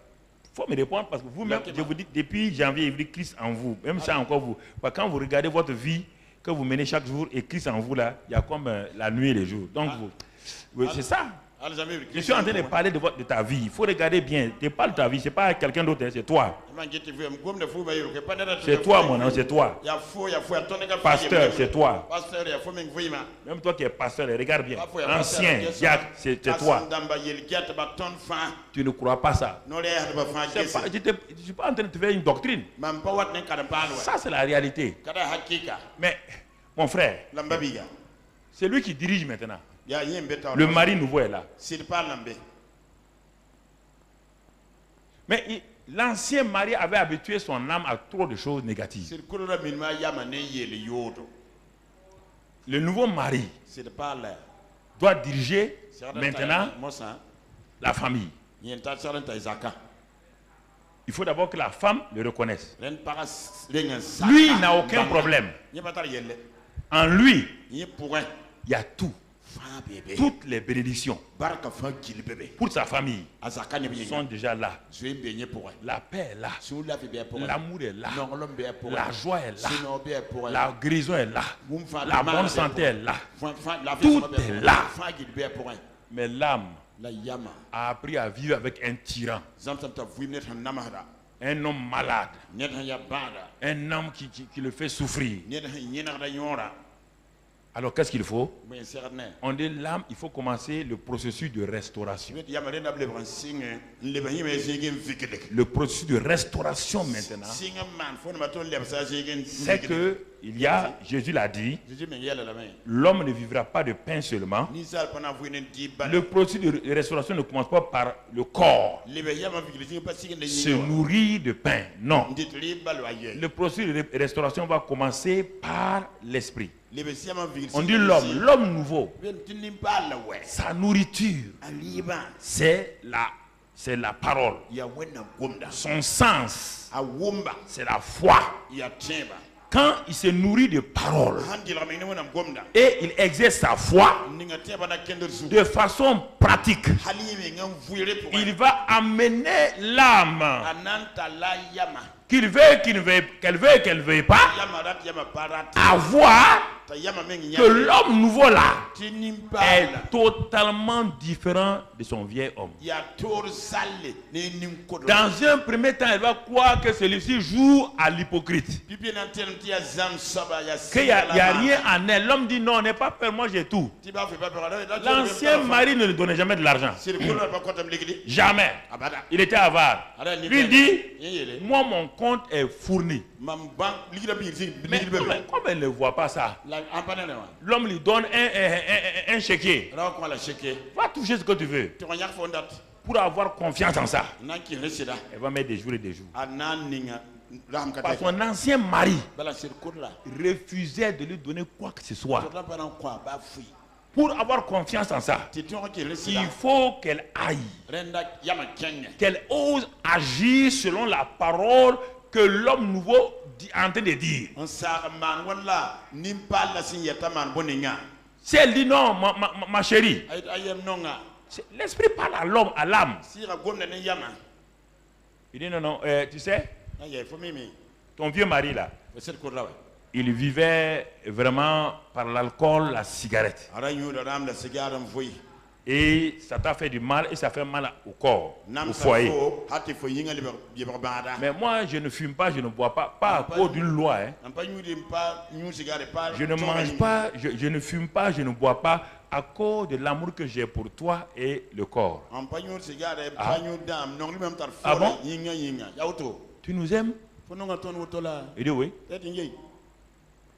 il faut me répondre parce que vous-même, je vous dis, depuis janvier, il dit Christ en vous. Même ça encore vous. Quand vous regardez votre vie que vous menez chaque jour et Christ en vous là, il y a comme la nuit et le jour. Donc, c'est ça. Je suis en train de parler de ta vie. Il faut regarder bien. Tu ne parles de ta vie, ce n'est pas quelqu'un d'autre, c'est toi. C'est toi, mon nom, c'est toi. Pasteur, c'est toi. Même toi qui es pasteur, regarde bien. Ancien, c'est toi. Tu ne crois pas ça. Je ne suis pas en train de te faire une doctrine. Ça, c'est la réalité. Mais, mon frère, c'est lui qui dirige maintenant. Le mari nouveau est là. Mais l'ancien mari avait habitué son âme à trop de choses négatives. Le nouveau mari doit diriger maintenant la famille. Il faut d'abord que la femme le reconnaisse. Lui n'a aucun problème. En lui, il y a tout. Toutes les bénédictions pour sa famille sont déjà là. La paix est là. L'amour est là. La joie est là. La guérison est là. La bonne santé est là. Tout est là. Mais l'âme a appris à vivre avec un tyran. Un homme malade. Un homme qui le fait souffrir. Alors qu'est-ce qu'il faut? On dit l'âme, il faut commencer le processus de restauration. Le processus de restauration maintenant, c'est que il y a, Jésus l'a dit, l'homme ne vivra pas de pain seulement. Le processus de restauration ne commence pas par le corps. Se nourrir de pain, non. Le processus de restauration va commencer par l'esprit. On dit l'homme nouveau, sa nourriture, c'est la parole. Son sens, c'est la foi. Quand il se nourrit de parole et il exerce sa foi de façon pratique, il va amener l'âme, qu'elle veuille, qu'elle ne veuille pas, à voir que l'homme nouveau là est totalement différent de son vieil homme. Dans un premier temps, il va croire que celui-ci joue à l'hypocrite. Qu'il n'y a rien en elle. L'homme dit non, n'aie pas peur, moi j'ai tout. L'ancien mari ne lui donnait jamais de l'argent. Jamais. Il était avare. Lui dit, moi mon compte est fourni. Mais comme elle ne voit pas ça, l'homme lui donne un chéquier. Va toucher ce que tu veux. Pour avoir confiance en ça. Elle va mettre des jours et des jours. Parce que son ancien mari refusait de lui donner quoi que ce soit. Pour avoir confiance en ça, il faut qu'elle aille, qu'elle ose agir selon la parole que l'homme nouveau est en train de dire. Si elle dit non, ma chérie, l'esprit parle à l'âme. Il dit non, tu sais, ton vieux mari là, il vivait vraiment par l'alcool, la cigarette. Et ça t'a fait du mal et ça fait mal au corps, au foyer. Mais moi, je ne fume pas, je ne bois pas, pas à cause d'une loi. Je ne mange pas, je ne fume pas, je ne bois pas à cause de l'amour que j'ai pour toi et le corps. Ah bon? Tu nous aimes? Il dit oui.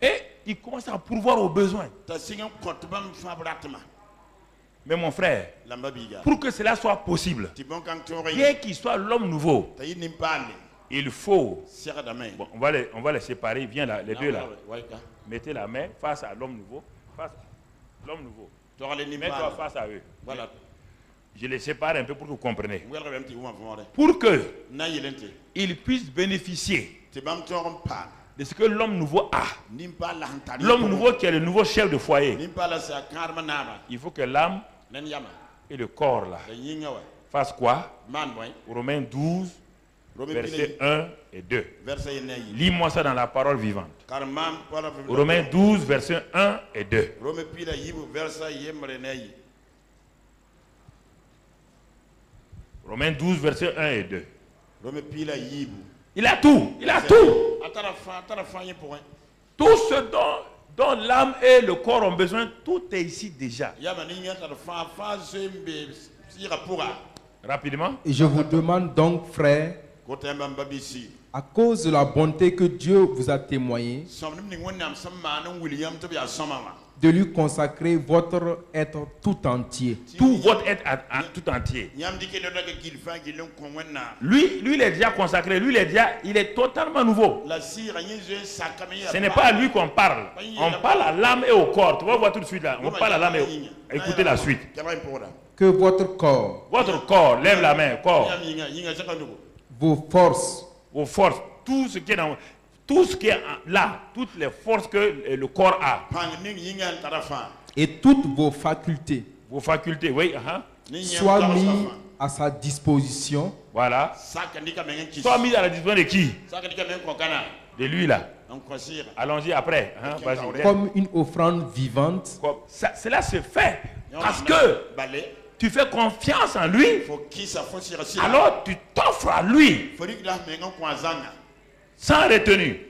Et il commence à pourvoir aux besoins. Mais mon frère, pour que cela soit possible, bien qu'il soit l'homme nouveau, il faut... Bon, on va les séparer. Viens là, les deux là. Mettez la main face à l'homme nouveau. L'homme nouveau. Mets-toi face à eux. Voilà. Je les sépare un peu pour que vous compreniez. Pour que ils puissent bénéficier de ce que l'homme nouveau a. L'homme nouveau qui est le nouveau chef de foyer. Il faut que l'âme et le corps là fassent quoi? Romains 12, versets 1 et 2. Lis-moi ça dans la parole vivante. Romains 12, versets 1 et 2. Romains 12, versets 1 et 2. Il a tout. Il a tout. Tout ce dont l'âme et le corps ont besoin, tout est ici déjà. Rapidement. Et je vous demande donc, frères, à cause de la bonté que Dieu vous a témoignée, de lui consacrer votre être tout entier. Tout votre être tout entier. Lui, il est déjà consacré. Lui, il est totalement nouveau. Ce n'est pas à lui qu'on parle. On parle à l'âme et au corps. Tu vas voir tout de suite là. On parle à l'âme et au corps. Écoutez la suite. Que votre corps. Votre corps, lève la main, corps. Vos forces. Vos forces. Tout ce qui est dans... Tout ce qui est là, toutes les forces que le corps a. Et toutes vos facultés. Vos facultés, oui. Soient mis à sa disposition. Voilà. Soient mis à la disposition de qui? De lui là. Allons-y après. Comme une offrande vivante. Cela se fait parce que tu fais confiance en lui. Alors tu t'offres à lui. Sans retenue.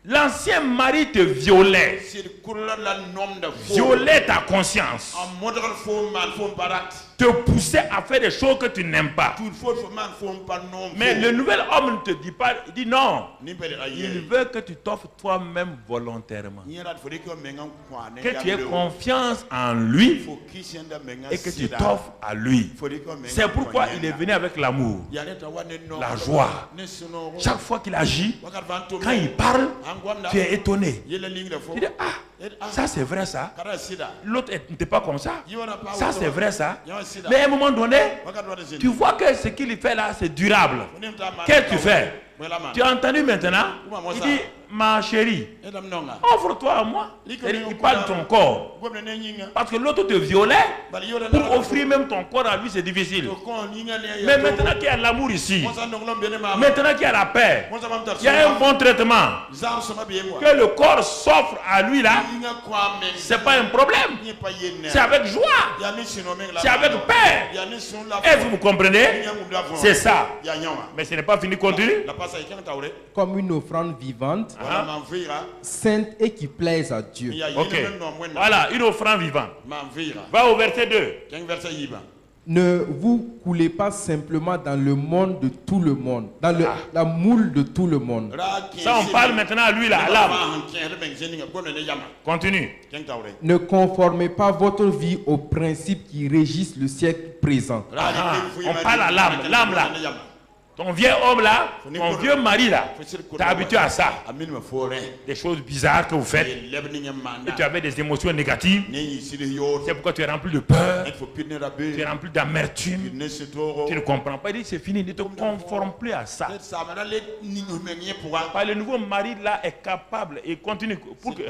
L'ancien mari te violait. Violait ta conscience. Te poussait à faire des choses que tu n'aimes pas. Mais le nouvel homme ne te dit pas, il dit non. Il veut que tu t'offres toi-même volontairement. Que tu aies confiance en lui et que tu t'offres à lui. C'est pourquoi il est venu avec l'amour, la joie. Chaque fois qu'il agit, quand il parle, tu es étonné. Tu dis, ah, ça c'est vrai ça. L'autre n'était pas comme ça. Ça c'est vrai ça. Mais à un moment donné, tu vois que ce qu'il fait là, c'est durable. Qu'est-ce que tu fais? Tu as entendu maintenant? Il dit, ma chérie, offre-toi à moi. Il parle de ton corps. Parce que l'autre te violait, pour offrir même ton corps à lui, c'est difficile. Mais maintenant qu'il y a l'amour ici, maintenant qu'il y a la paix, il y a un bon traitement, que le corps s'offre à lui là, c'est pas un problème. C'est avec joie, c'est avec paix. Est-ce que vous comprenez? C'est ça. Mais ce n'est pas fini, continue. Comme une offrande vivante, sainte et qui plaise à Dieu. Ok. Voilà, une offrande vivante. Va au verset 2. Ne vous coulez pas simplement dans le monde de tout le monde, dans la moule de tout le monde. Ça, on parle maintenant à lui là, à l'âme. Continue. Ne conformez pas votre vie aux principes qui régissent le siècle présent. On parle à l'âme, l'âme là. Ton vieux homme là, ton vieux mari là, tu es habitué à ça. Des choses bizarres que vous faites. Et tu avais des émotions négatives. C'est pourquoi tu es rempli de peur. Tu es rempli d'amertume. Tu ne comprends pas. Il dit c'est fini. Ne te conforme plus à ça. Le nouveau mari là est capable et continue. Pour que,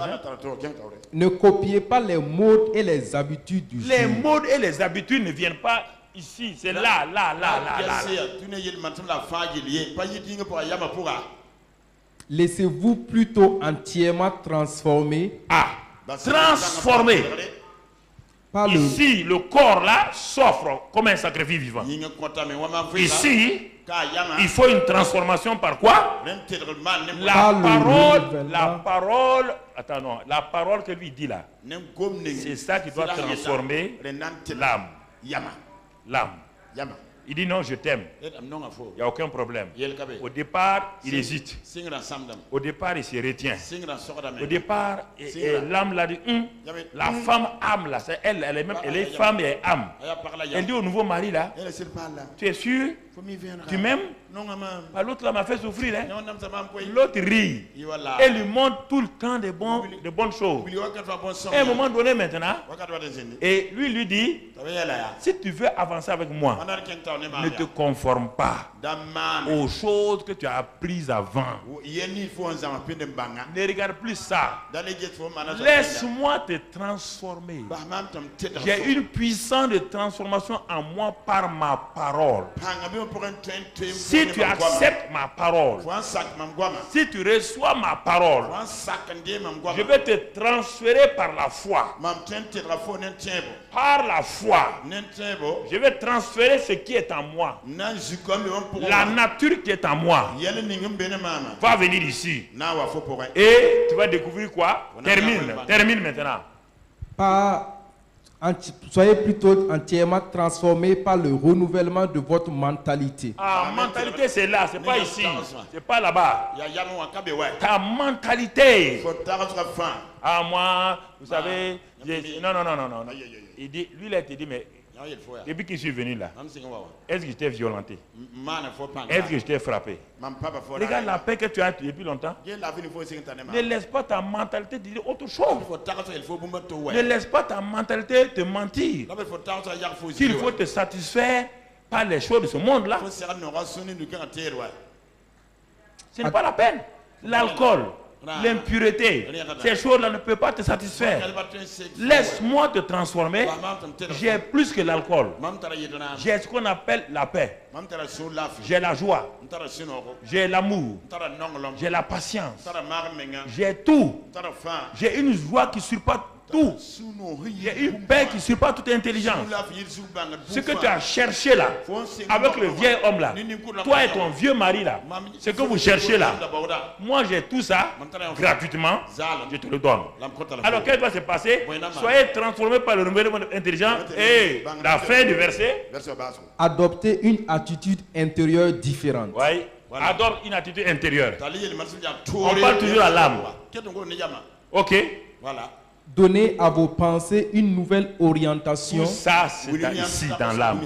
ne copiez pas les modes et les habitudes du jour. Les modes et les habitudes ne viennent pas ici, c'est là. Laissez-vous plutôt entièrement transformer. Transformer. Ici, le corps là s'offre comme un sacrifice vivant. Ici, il faut une transformation par quoi? La parole que lui dit là. C'est ça qui doit transformer l'âme. L'âme. Il dit non, je t'aime. Il n'y a aucun problème. Au départ, il hésite. Au départ, il se retient. Au départ, l'âme l'a dit, la femme âme là, c'est elle est femme et âme. Elle dit au nouveau mari là, tu es sûr? Tu m'aimes? L'autre là m'a fait souffrir. L'autre rit. Elle lui montre tout le temps de bonnes choses. À un moment donné maintenant, et lui dit, si tu veux avancer avec moi, ne te conforme pas aux choses que tu as apprises avant. Ne regarde plus ça. Laisse-moi te transformer. J'ai une puissance de transformation en moi par ma parole. Si tu acceptes ma parole, si tu reçois ma parole, je vais te transférer par la foi. Par la foi, je vais transférer ce qui est en moi. La nature qui est en moi va venir ici. Et tu vas découvrir quoi? Termine maintenant. Soyez plutôt entièrement transformés par le renouvellement de votre mentalité. Mentalité, c'est là, c'est pas ici, c'est pas là-bas. Ta mentalité. Moi, vous savez, non. Il dit, lui, il a été dit, mais depuis que je suis venu là, est-ce que je t'ai violenté? Est-ce que je t'ai frappé? Regarde la paix que tu as depuis longtemps. Ne laisse pas ta mentalité te dire autre chose. Ne laisse pas ta mentalité te mentir. Qu'il faut te satisfaire par les choses de ce monde-là. Ce n'est pas la peine. L'alcool, l'impureté, ces choses-là ne peuvent pas te satisfaire. Laisse-moi te transformer. J'ai plus que l'alcool. J'ai ce qu'on appelle la paix. J'ai la joie. J'ai l'amour. J'ai la patience. J'ai tout. J'ai une joie qui surpasse tout. Il y a une paix qui surpasse toute intelligence. Ce que tu as cherché là, avec le vieil homme là, toi et ton vieux mari là, ce que vous cherchez là, moi j'ai tout ça gratuitement, je te le donne. Alors qu'est-ce qui va se passer? Soyez transformés par le renouvellement intelligent. Et la fin du verset, adoptez une attitude intérieure différente. Oui. Voilà. Adopte une attitude intérieure. On parle toujours à l'âme. Ok. Voilà. Donnez à vos pensées une nouvelle orientation. Tout ça, c'est ici dans l'âme.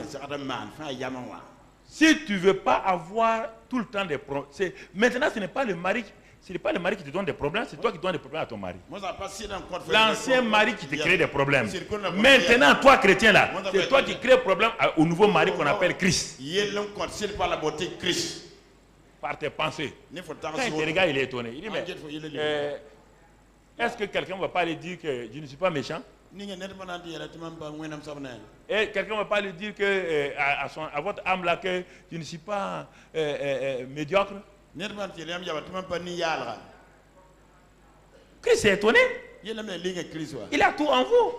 Si tu ne veux pas avoir tout le temps des problèmes, maintenant ce n'est pas le mari. Ce n'est pas le mari qui te donne des problèmes, c'est toi qui donnes des problèmes à ton mari. L'ancien mari qui te crée des problèmes. Maintenant, toi chrétien là, c'est toi qui crée des problèmes au nouveau mari qu'on appelle Christ. par tes pensées. Quand il te regarde, il est étonné. Il dit, mais est-ce que quelqu'un ne va pas lui dire que je ne suis pas méchant? Et quelqu'un ne va pas lui dire que, à votre âme là, que je ne suis pas médiocre? Christ est étonné. Il a tout en vous.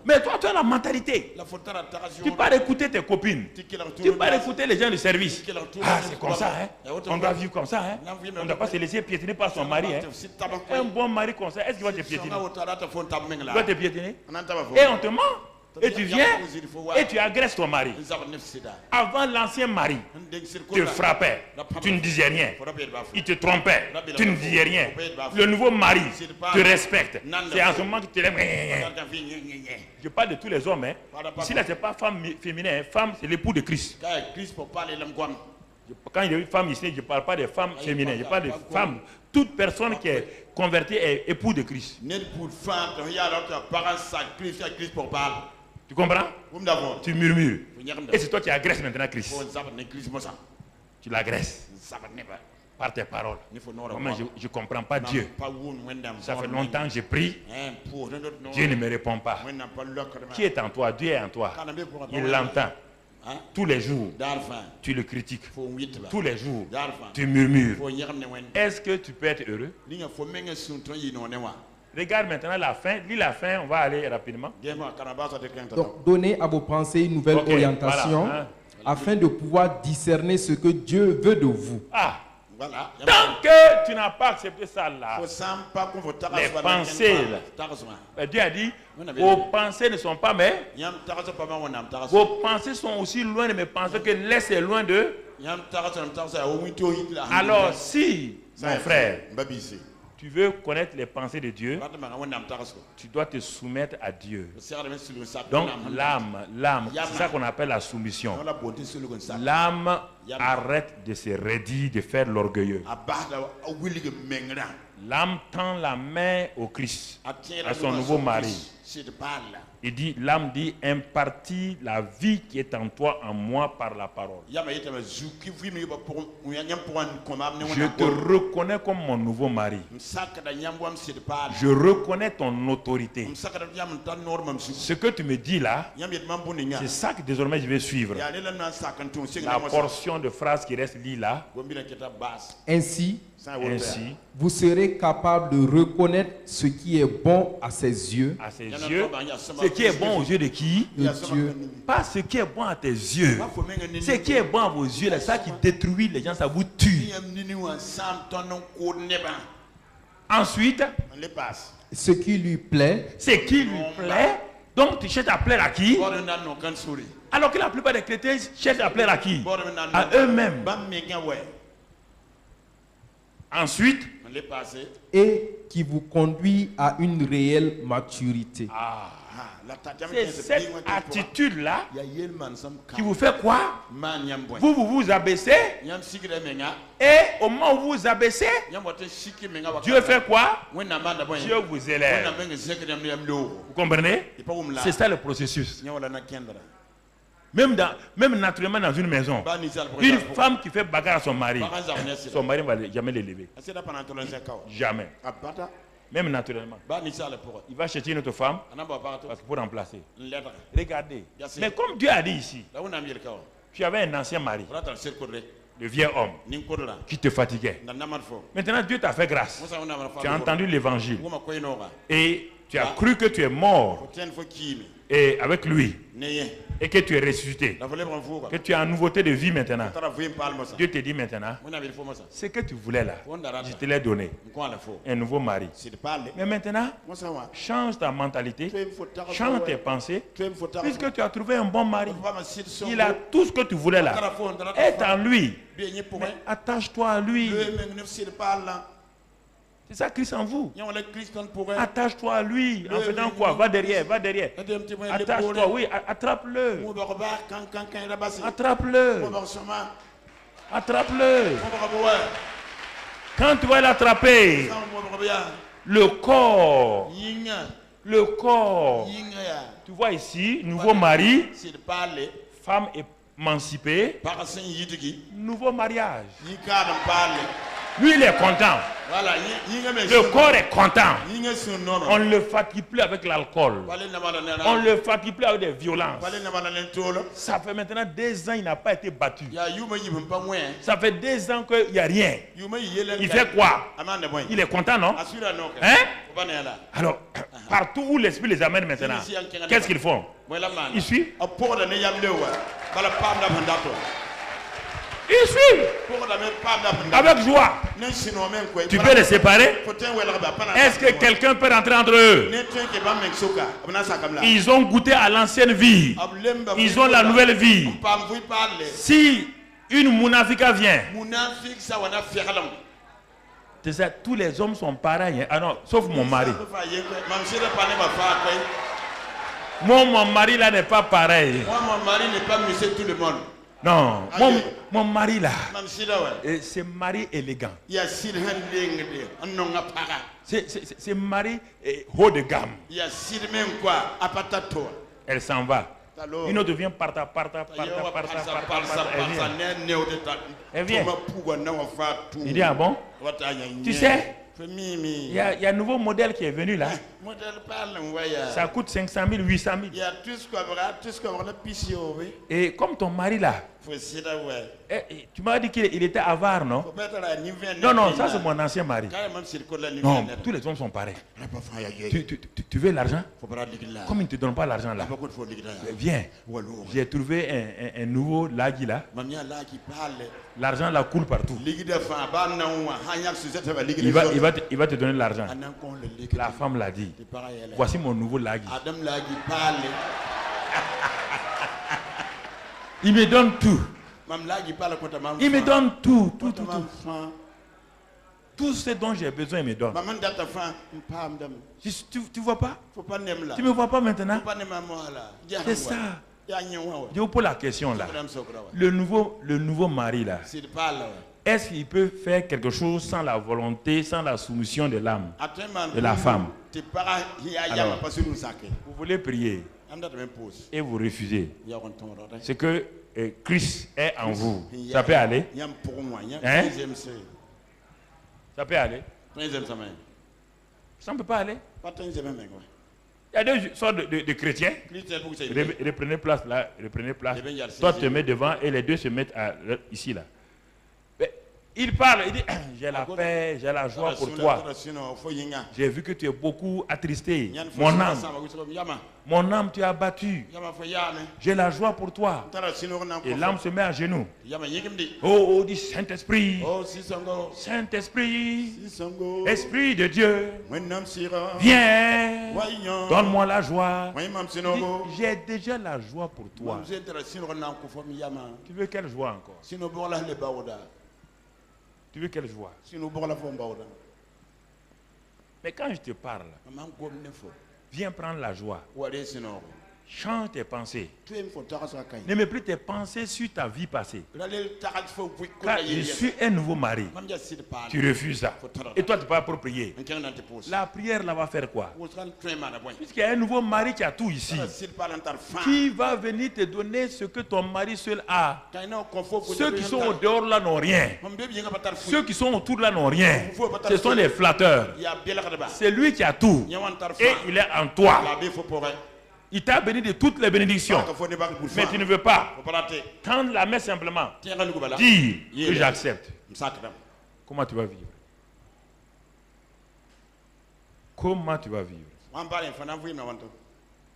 Mais toi, tu as la mentalité. Tu ne peux pas écouter tes copines. Tu ne peux pas écouter les gens du service. Ah, c'est comme ça, hein? On doit vivre comme ça, hein? On ne doit pas se laisser piétiner par son mari, hein? Un bon mari comme ça, est-ce qu'il va te piétiner? Il va te piétiner? Et on te ment. Et tu viens et tu agresses ton mari. Avant, l'ancien mari te frappait, tu ne disais rien. Il te trompait, tu ne disais rien. Le nouveau mari te respecte. C'est en ce moment que tu l'aimes. Je parle de tous les hommes. Hein. Ici, là, ce n'est pas femme féminin. Femme, c'est l'époux de Christ. Quand il y a une femme ici, je ne parle pas des femmes féminines. Je parle des femmes. Toute personne qui est convertie est époux de Christ. Tu comprends? Tu murmures. Et c'est toi qui agresses maintenant Christ. Tu l'agresses par tes paroles. Moi, je ne comprends pas Dieu. Ça fait longtemps que je prie. Dieu ne me répond pas. Qui est en toi? Dieu est en toi. Il l'entend. Tous les jours, tu le critiques. Tous les jours, tu murmures. Est-ce que tu peux être heureux? Regarde maintenant la fin. Lis la fin, on va aller rapidement. Donc, donnez à vos pensées une nouvelle orientation afin de pouvoir discerner ce que Dieu veut de vous. Ah, voilà. Tant que tu n'as pas accepté ça là, les pensées là, Dieu a dit, vos pensées ne sont pas mes. Vos pensées sont aussi loin de mes pensées que l'Est est loin de. Alors si, mon frère, tu veux connaître les pensées de Dieu, tu dois te soumettre à Dieu. Donc l'âme, c'est ça qu'on appelle la soumission. L'âme arrête de se raidir, de faire l'orgueilleux. L'âme tend la main au Christ, à son nouveau mari. Il dit, l'âme dit, impartis la vie qui est en toi, en moi, par la parole. Je te reconnais comme mon nouveau mari. Je reconnais ton autorité. Ce que tu me dis là, c'est ça que désormais je vais suivre. La portion de phrase qui reste lit là. Ainsi, vous serez capable de reconnaître ce qui est bon à ses yeux. À ses yeux. Ce qui est bon aux yeux de qui? De Dieu. Pas ce qui est bon à tes yeux. Ce qui est bon à vos yeux, là, ça qui détruit les gens, ça vous tue. Ensuite, ce qui lui plaît. Ce qui lui plaît. Donc tu cherches à plaire à qui? Alors que la plupart des chrétiens cherchent à plaire à qui? À eux-mêmes. Ensuite, et qui vous conduit à une réelle maturité. C'est cette attitude-là qui vous fait quoi? Vous vous abaissez, et au moment où vous vous abaissez, Dieu fait quoi? Dieu vous élève. Vous comprenez? C'est ça le processus. Même naturellement dans une maison, une femme qui fait bagarre à son mari ne va jamais l'élever. Jamais. Même naturellement. Il va chercher une autre femme parce que pour remplacer. Regardez. Mais comme Dieu a dit ici, tu avais un ancien mari, le vieux homme, qui te fatiguait. Maintenant Dieu t'a fait grâce. Tu as entendu l'évangile. Et tu as cru que tu es mort. Et avec lui. Et que tu es ressuscité, que tu as une nouveauté de vie maintenant. Dieu te dit maintenant, ce que tu voulais là, je te l'ai donné, un nouveau mari. Mais maintenant, change ta mentalité, change tes pensées, puisque tu as trouvé un bon mari. Il a tout ce que tu voulais là, est en lui. Mais attache-toi à lui. C'est ça Christ en vous. Attache-toi à lui. En faisant quoi? Va derrière, va derrière. Attache-toi, oui, attrape-le. Attrape-le. Attrape-le. Quand tu vas l'attraper, le corps, tu vois ici, nouveau mari, femme et émancipé, nouveau mariage. Lui, il est content. Le corps est content. On ne le fatigue plus avec l'alcool. On ne le fatigue plus avec des violences. Ça fait maintenant 2 ans qu'il n'a pas été battu. Ça fait 2 ans qu'il n'y a rien. Il fait quoi? Il est content, non? Hein? Alors, partout où l'esprit les amène maintenant, qu'est-ce qu'ils font? Ils suivent. Ils suivent avec joie. Tu peux les séparer? Est-ce que quelqu'un peut rentrer entre eux? Ils ont goûté à l'ancienne vie. Ils ont la nouvelle vie. Si une mounafika vient, tous les hommes sont pareils. Ah non, sauf mon mari. Mon mari là n'est pas pareil. Moi, mon mari n'est pas monsieur tout le monde. Non, mon mari là, c'est mari élégant. C'est mari haut de gamme. Elle s'en va. Une autre vient parta. Elle vient. Il dit, ah bon? Tu sais, il y a un nouveau modèle qui est venu là. Ça coûte 500 000, 800 000. Et comme ton mari là, tu m'as dit qu'il était avare, non? Non, ça c'est mon ancien mari. Non, tous les hommes sont pareils. Tu veux l'argent? Comme ils ne te donnent pas l'argent là, viens. J'ai trouvé un nouveau lagui là. L'argent là coule partout. Il va te donner l'argent. La femme l'a dit. Voici mon nouveau lagui. Il me donne tout. Il me donne tout. Tout ce dont j'ai besoin, il me donne. Tu vois pas? Tu me vois pas maintenant? C'est ça. Je vous pose la question là. Le nouveau mari là, est-ce qu'il peut faire quelque chose sans la volonté, sans la soumission de l'âme, de la femme? Alors, vous voulez prier et vous refusez. C'est que Christ est en vous. Ça peut aller? Hein? Ça peut aller? Ça ne peut pas aller? Il y a 2 sortes de chrétiens. Reprenez place là, reprenez place. Toi, tu te mets devant et les 2 se mettent ici là. Il parle, il dit, j'ai la paix, j'ai la joie pour toi. J'ai vu que tu es beaucoup attristé. Mon âme, tu as battu. J'ai la joie pour toi. Et l'âme se met à genoux. Oh, dit Saint-Esprit. Saint-Esprit. Esprit de Dieu. Viens. Donne-moi la joie. J'ai déjà la joie pour toi. Tu veux quelle joie encore? Tu veux quelle joie? Mais quand je te parle, viens prendre la joie. Change tes pensées. Ne mets plus tes pensées sur ta vie passée. Car je suis un nouveau mari. Tu refuses ça. Et toi, tu ne peux pas prier. La prière là va faire quoi? Puisqu'il y a un nouveau mari qui a tout ici. Qui va venir te donner ce que ton mari seul a. Ceux qui sont au dehors là n'ont rien. Ceux qui sont autour là n'ont rien. Ce sont les flatteurs. C'est lui qui a tout. Et il est en toi. Il t'a béni de toutes les bénédictions. Mais tu ne veux pas. Tendre la main simplement. Dis que j'accepte. Comment tu vas vivre? Comment tu vas vivre?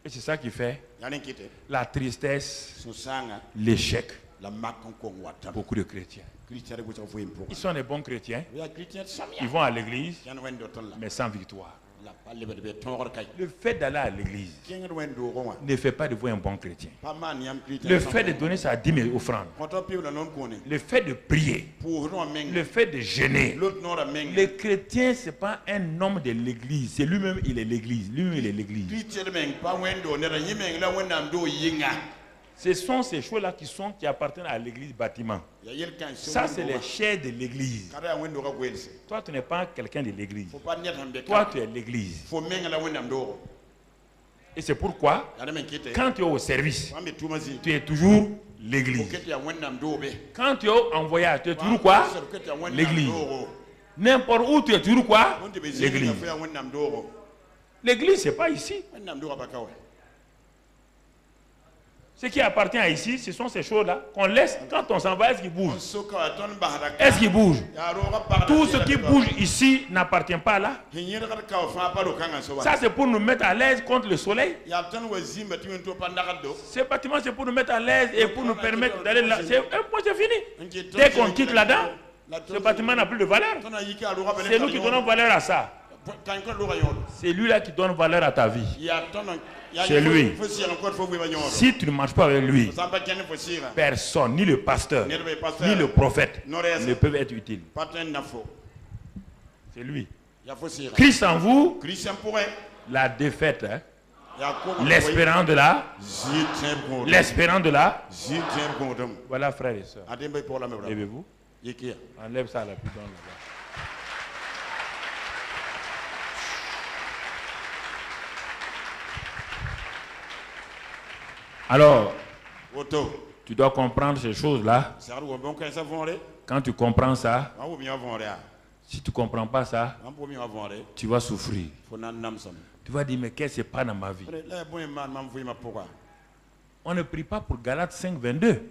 Et c'est ça qui fait la tristesse, l'échec. Beaucoup de chrétiens. Ils sont des bons chrétiens. Ils vont à l'église, mais sans victoire. Le fait d'aller à l'église ne fait pas de vous un bon chrétien. Le fait de donner sa dîme offrande, le fait de prier, le fait de jeûner. Le chrétien, ce n'est pas un homme de l'église, c'est lui-même, il est l'église. Lui-même, il est l'église. Ce sont ces choses-là qui appartiennent à l'église bâtiment. Ça, c'est les chairs de l'église. Toi, tu n'es pas quelqu'un de l'église. Toi, tu es l'église. Et c'est pourquoi, quand tu es au service, tu es toujours l'église. Quand tu es en voyage, tu es toujours quoi? L'église. N'importe où tu es toujours quoi? L'église. L'église, ce n'est pas ici. Ce qui appartient à ici, ce sont ces choses-là qu'on laisse. Quand on s'en va, est-ce qu'il bouge? Est-ce qu'il bouge? Tout ce qui bouge ici n'appartient pas là. Ça, c'est pour nous mettre à l'aise contre le soleil. Ce bâtiment, c'est pour nous mettre à l'aise et pour nous permettre d'aller là. C'est fini. Dès qu'on quitte là-dedans, ce bâtiment n'a plus de valeur. C'est nous qui donnons valeur à ça. C'est lui-là qui donne valeur à ta vie. C'est lui. Si tu ne marches pas avec lui, personne, ni le pasteur, ni le prophète, ne peuvent être utiles. C'est lui. Christ en vous, la défaite, hein? L'espérance de la. L'espérance de la. Voilà, frères et sœurs. Levez-vous. Enlève ça là, plus dans là-bas. Alors, tu dois comprendre ces choses-là. Quand tu comprends ça, si tu ne comprends pas ça, tu vas souffrir. Tu vas dire, mais qu'est-ce que c'est pas dans ma vie? On ne prie pas pour Galates 5, 22.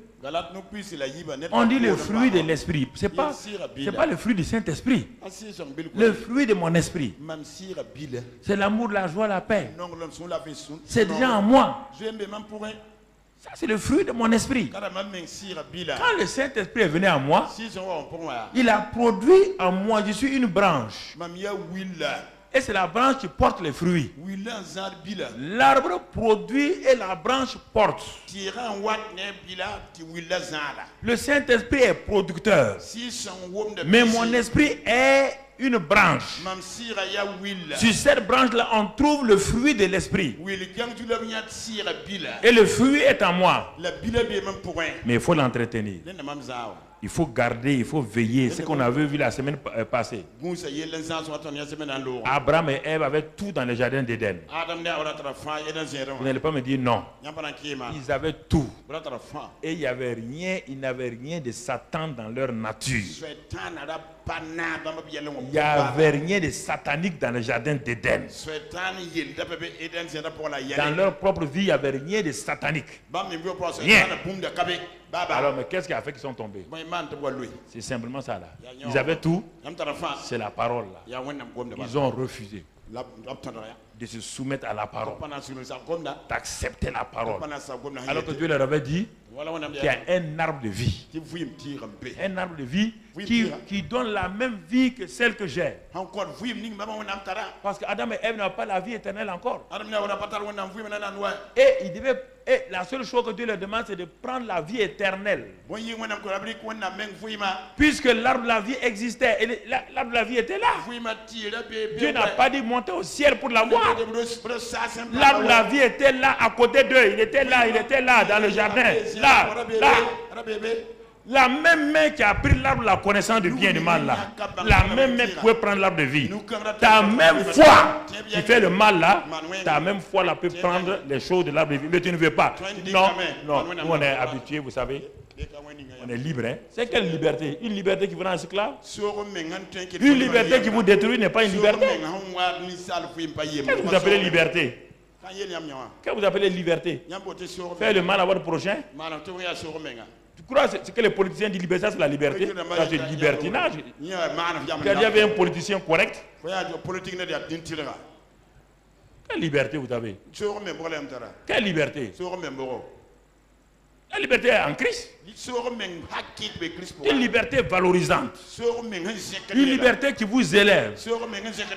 On dit le fruit de l'esprit. Ce n'est pas le fruit du Saint-Esprit. Le fruit de mon esprit. C'est l'amour, la joie, la paix. C'est déjà en moi. Ça, c'est le fruit de mon esprit. Quand le Saint-Esprit est venu à moi, il a produit en moi, je suis une branche. Et c'est la branche qui porte les fruits. L'arbre produit et la branche porte. Le Saint-Esprit est producteur. Mais mon esprit est une branche. Sur cette branche-là, on trouve le fruit de l'esprit. Et le fruit est en moi. Mais il faut l'entretenir. Il faut garder, il faut veiller. Ce qu'on avait vu la semaine passée. Abraham et Ève avaient tout dans le jardin d'Éden. Vous n'allez pas me dire non. Ils avaient tout. Et il n'y avait rien de Satan dans leur nature. Il n'y avait rien de satanique dans le jardin d'Éden. Dans leur propre vie, il n'y avait rien de satanique. Rien. Alors, mais qu'est-ce qui a fait qu'ils sont tombés? C'est simplement ça là. Ils avaient tout. C'est la parole là. Ils ont refusé de se soumettre à la parole, d'accepter la parole. Alors que Dieu leur avait dit qu'il y a un arbre de vie. Un arbre de vie qui donne la même vie que celle que j'ai. Parce que Adam et Ève n'ont pas la vie éternelle encore. Et la seule chose que Dieu leur demande, c'est de prendre la vie éternelle. Puisque l'arbre de la vie existait, l'arbre de la vie était là. Dieu n'a pas dit monter au ciel pour l'avoir. L'arbre de la vie était là, à côté d'eux. Il était là, dans le jardin. Là. La même main qui a pris l'arbre de la connaissance du bien et du mal là, la même main pouvait prendre l'arbre de vie. Ta même foi qui fait le mal là, ta même foi là peut prendre les choses de l'arbre de vie. Mais tu ne veux pas. Non, nous on est habitués, vous savez. On est libre, hein? C'est quelle liberté? Une liberté qui vous rend esclave? Une liberté qui vous détruit n'est pas une liberté. Qu'est-ce que vous appelez liberté? Qu'est-ce que vous appelez liberté? Faire le mal à votre prochain? Tu crois que les politiciens disent liberté, c'est la liberté? Ça c'est libertinage. Il y avait un politicien correct. Quelle liberté vous avez? Quelle liberté? La liberté est en Christ. Une liberté valorisante. Une liberté qui vous élève.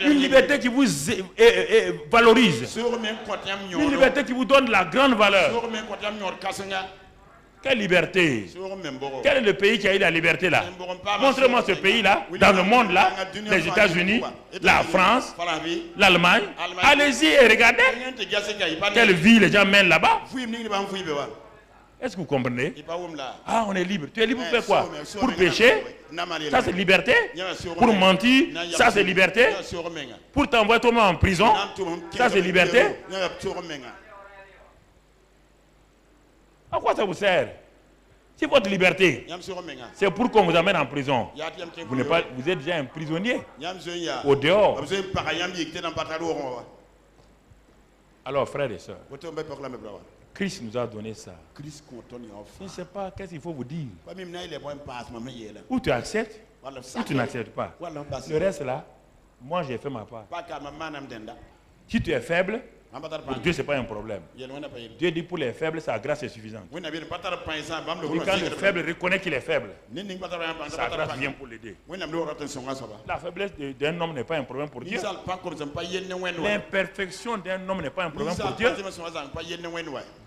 Une liberté qui vous valorise. Une liberté qui vous donne la grande valeur. Quelle liberté? Quel est le pays qui a eu la liberté là? Montrez-moi ce pays-là, dans le monde là, les États-Unis, la France, l'Allemagne. Allez-y et regardez. Quelle vie les gens mènent là-bas? Est-ce que vous comprenez? Ah, on est libre. Tu es libre pour faire quoi? Pour pécher? Ça c'est liberté. Pour mentir? Ça c'est liberté. Pour t'envoyer toi-même en prison? Ça c'est liberté. À quoi ça vous sert? C'est votre liberté. C'est pour qu'on vous amène en prison. Vous êtes déjà un prisonnier au dehors. Alors frères et sœurs, Christ nous a donné ça. Je ne sais pas qu'est-ce qu'il faut vous dire. Ou tu acceptes, ou tu n'acceptes pas. Le reste là, moi j'ai fait ma part. Si tu es faible, pour Dieu, ce n'est pas un problème. Dieu dit pour les faibles, sa grâce est suffisante. Quand le faible reconnaît qu'il est faible, sa grâce vient pour l'aider. La faiblesse d'un homme n'est pas un problème pour Dieu. L'imperfection d'un homme n'est pas un problème pour Dieu.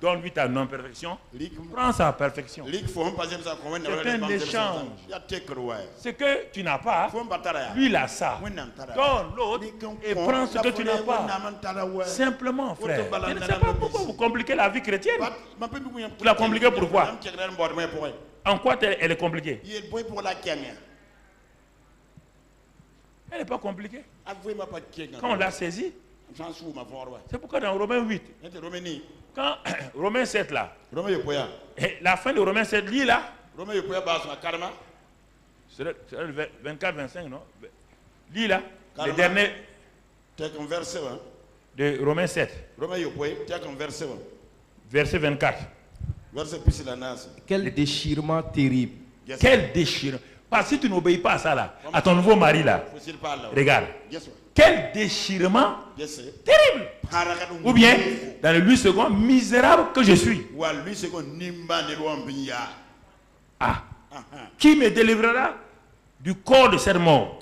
Donne-lui ta non-perfection, prends sa perfection. C'est un échange. Ce que tu n'as pas, lui il a ça. Donne l'autre et prends ce que tu n'as pas. Simplement. Frère, je ne sais pas pourquoi vous compliquez la vie chrétienne. Vous la compliquez pourquoi? En quoi elle est compliquée? Elle n'est pas compliquée. Quand on l'a saisie, c'est pourquoi dans Romains 8, quand Romains 7 là, la fin de Romains 7, lis là, c'est le 24-25, non? Lis là, les derniers de Romains 7. Verset 24. Quel déchirement terrible. Quel déchirement. Parce que si tu n'obéis pas à ça là, à ton nouveau mari là, regarde. Quel déchirement terrible. Ou bien, dans le 8 secondes, misérable que je suis. Ah. Qui me délivrera du corps de cette mort?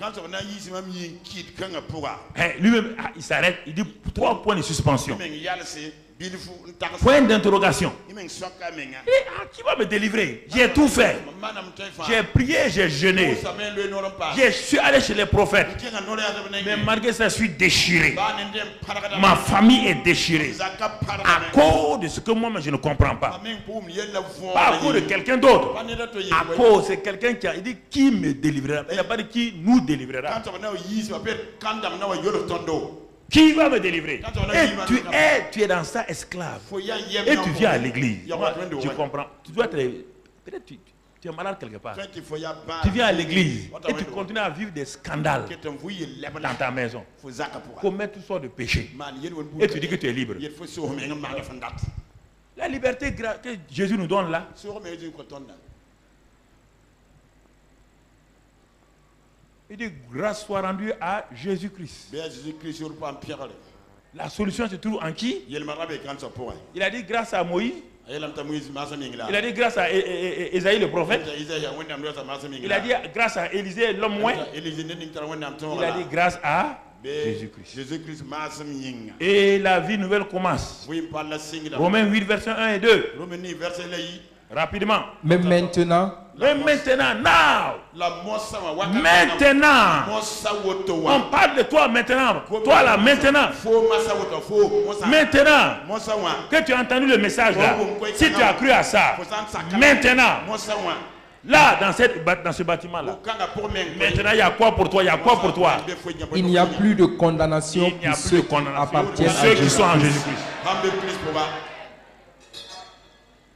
Lui-même, il s'arrête, il dit 3 points de suspension. Point d'interrogation. Qui va me délivrer? J'ai tout fait. J'ai prié, j'ai jeûné. Je suis allé chez les prophètes. Mais malgré ça, je suis déchiré. Ma famille est déchirée. À cause de ce que moi je ne comprends pas. Pas à cause de quelqu'un d'autre. À cause, c'est quelqu'un qui a dit qui me délivrera. Il n'a pas dit qui nous délivrera. Qui va me délivrer? Et tu es dans ça esclave. Et tu viens à l'église. Tu comprends. Tu dois être. Peut-être tu es malade quelque part. Tu viens à l'église et tu continues à vivre des scandales dans ta maison. Commettre toutes sortes de péchés. Et tu dis que tu es libre. La liberté que Jésus nous donne là. Il dit grâce soit rendue à Jésus-Christ. La solution se trouve en qui? Il a dit grâce à Moïse. Il a dit grâce à Ésaïe le prophète. Il a dit grâce à Élisée l'homme moins. Il a dit grâce à Jésus-Christ. Et la vie nouvelle commence. Romains 8 versets 1 et 2. Rapidement. Mais maintenant, now. Maintenant. On parle de toi maintenant. Toi là, maintenant. Maintenant. Que tu as entendu le message là. Si tu as cru à ça. Maintenant. Là, dans ce bâtiment là. Maintenant, il y a quoi pour toi? Il y a quoi pour toi? Il n'y a plus de condamnation pour ceux qui appartiennent à ceux qui sont en Jésus-Christ.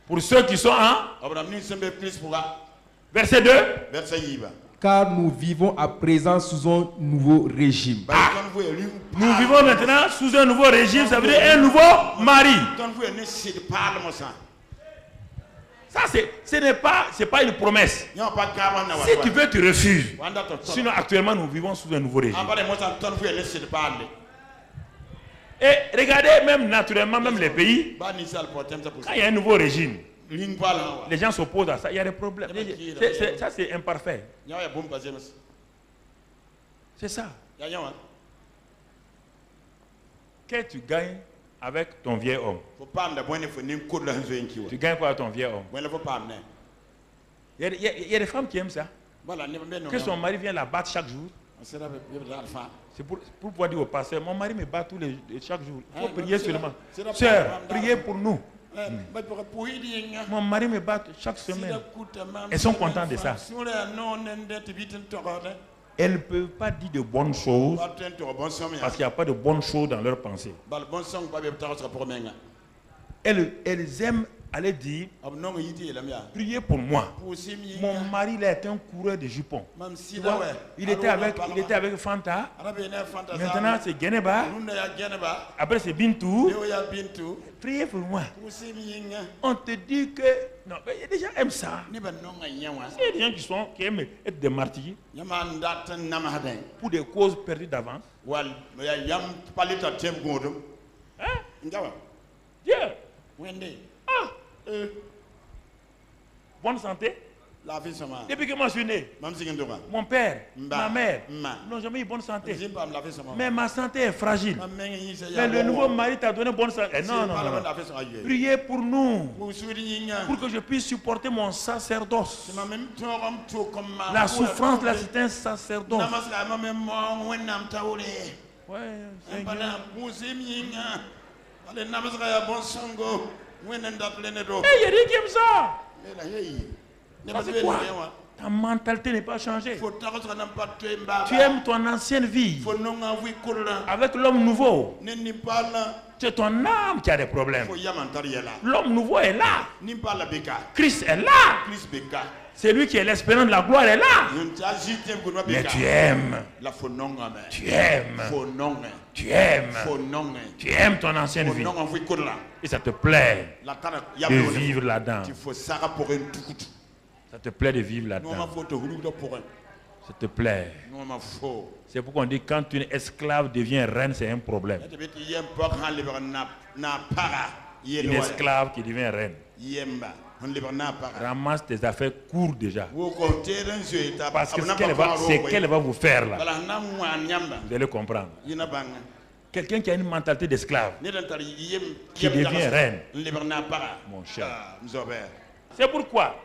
Pour ceux qui sont en verset 2. Car nous vivons à présent sous un nouveau régime. Nous vivons maintenant sous un nouveau régime, ça veut dire un nouveau mari. Ça, c'est pas une promesse. Si tu veux, tu refuses. Sinon, actuellement, nous vivons sous un nouveau régime. Et regardez, même naturellement, même les pays, quand il y a un nouveau régime, les gens s'opposent à ça, il y a des problèmes. Ça, c'est imparfait. C'est ça. Qu'est-ce que tu gagnes avec ton vieil homme? Tu gagnes quoi avec ton vieil homme? Il y a des femmes qui aiment ça. Que son mari vienne la battre chaque jour. C'est pour pouvoir dire au pasteur, mon mari me bat chaque jour. Il faut prier seulement. Sœur, priez pour nous. Mon mari me bat chaque semaine. Elles sont contentes de ça. Elles ne peuvent pas dire de bonnes choses parce qu'il n'y a pas de bonnes choses dans leur pensée. Elles aiment aller dire, priez pour moi. Mon mari là est un coureur de jupons. Tu vois, il était avec Fanta. Maintenant c'est Geneba. Après c'est Bintou. Priez pour moi. On te dit que non, mais les gens aiment ça. Il y a des gens qui aiment être des martyrs pour des causes perdues d'avance. Dieu. Ah. Bonne santé. Depuis que moi je suis né, mon père, ma mère n'ont jamais eu bonne santé. Mais ma santé est fragile. Mais le nouveau mari t'a donné bonne santé. Non. Priez pour nous, pour que je puisse supporter mon sacerdoce. La souffrance, là, c'est un sacerdoce. Ouais, il y a des qui aiment ça. C'est quoi? Ta mentalité n'est pas changée. Tu aimes ton ancienne vie avec l'homme nouveau. C'est ton âme qui a des problèmes. L'homme nouveau est là. Christ est là. C'est lui qui est l'espérance de la gloire est là. Mais tu aimes. Tu aimes ton ancienne vie. Et ça te plaît de vivre là-dedans. Ça te plaît de vivre là-dedans. Ça te plaît. C'est pourquoi on dit quand une esclave devient reine, c'est un problème. Une esclave qui devient reine. Ramasse tes affaires, cours déjà. Parce que c'est qu'elle va vous faire là. Vous allez comprendre. Quelqu'un qui a une mentalité d'esclave, qui devient reine. Mon cher. C'est pourquoi,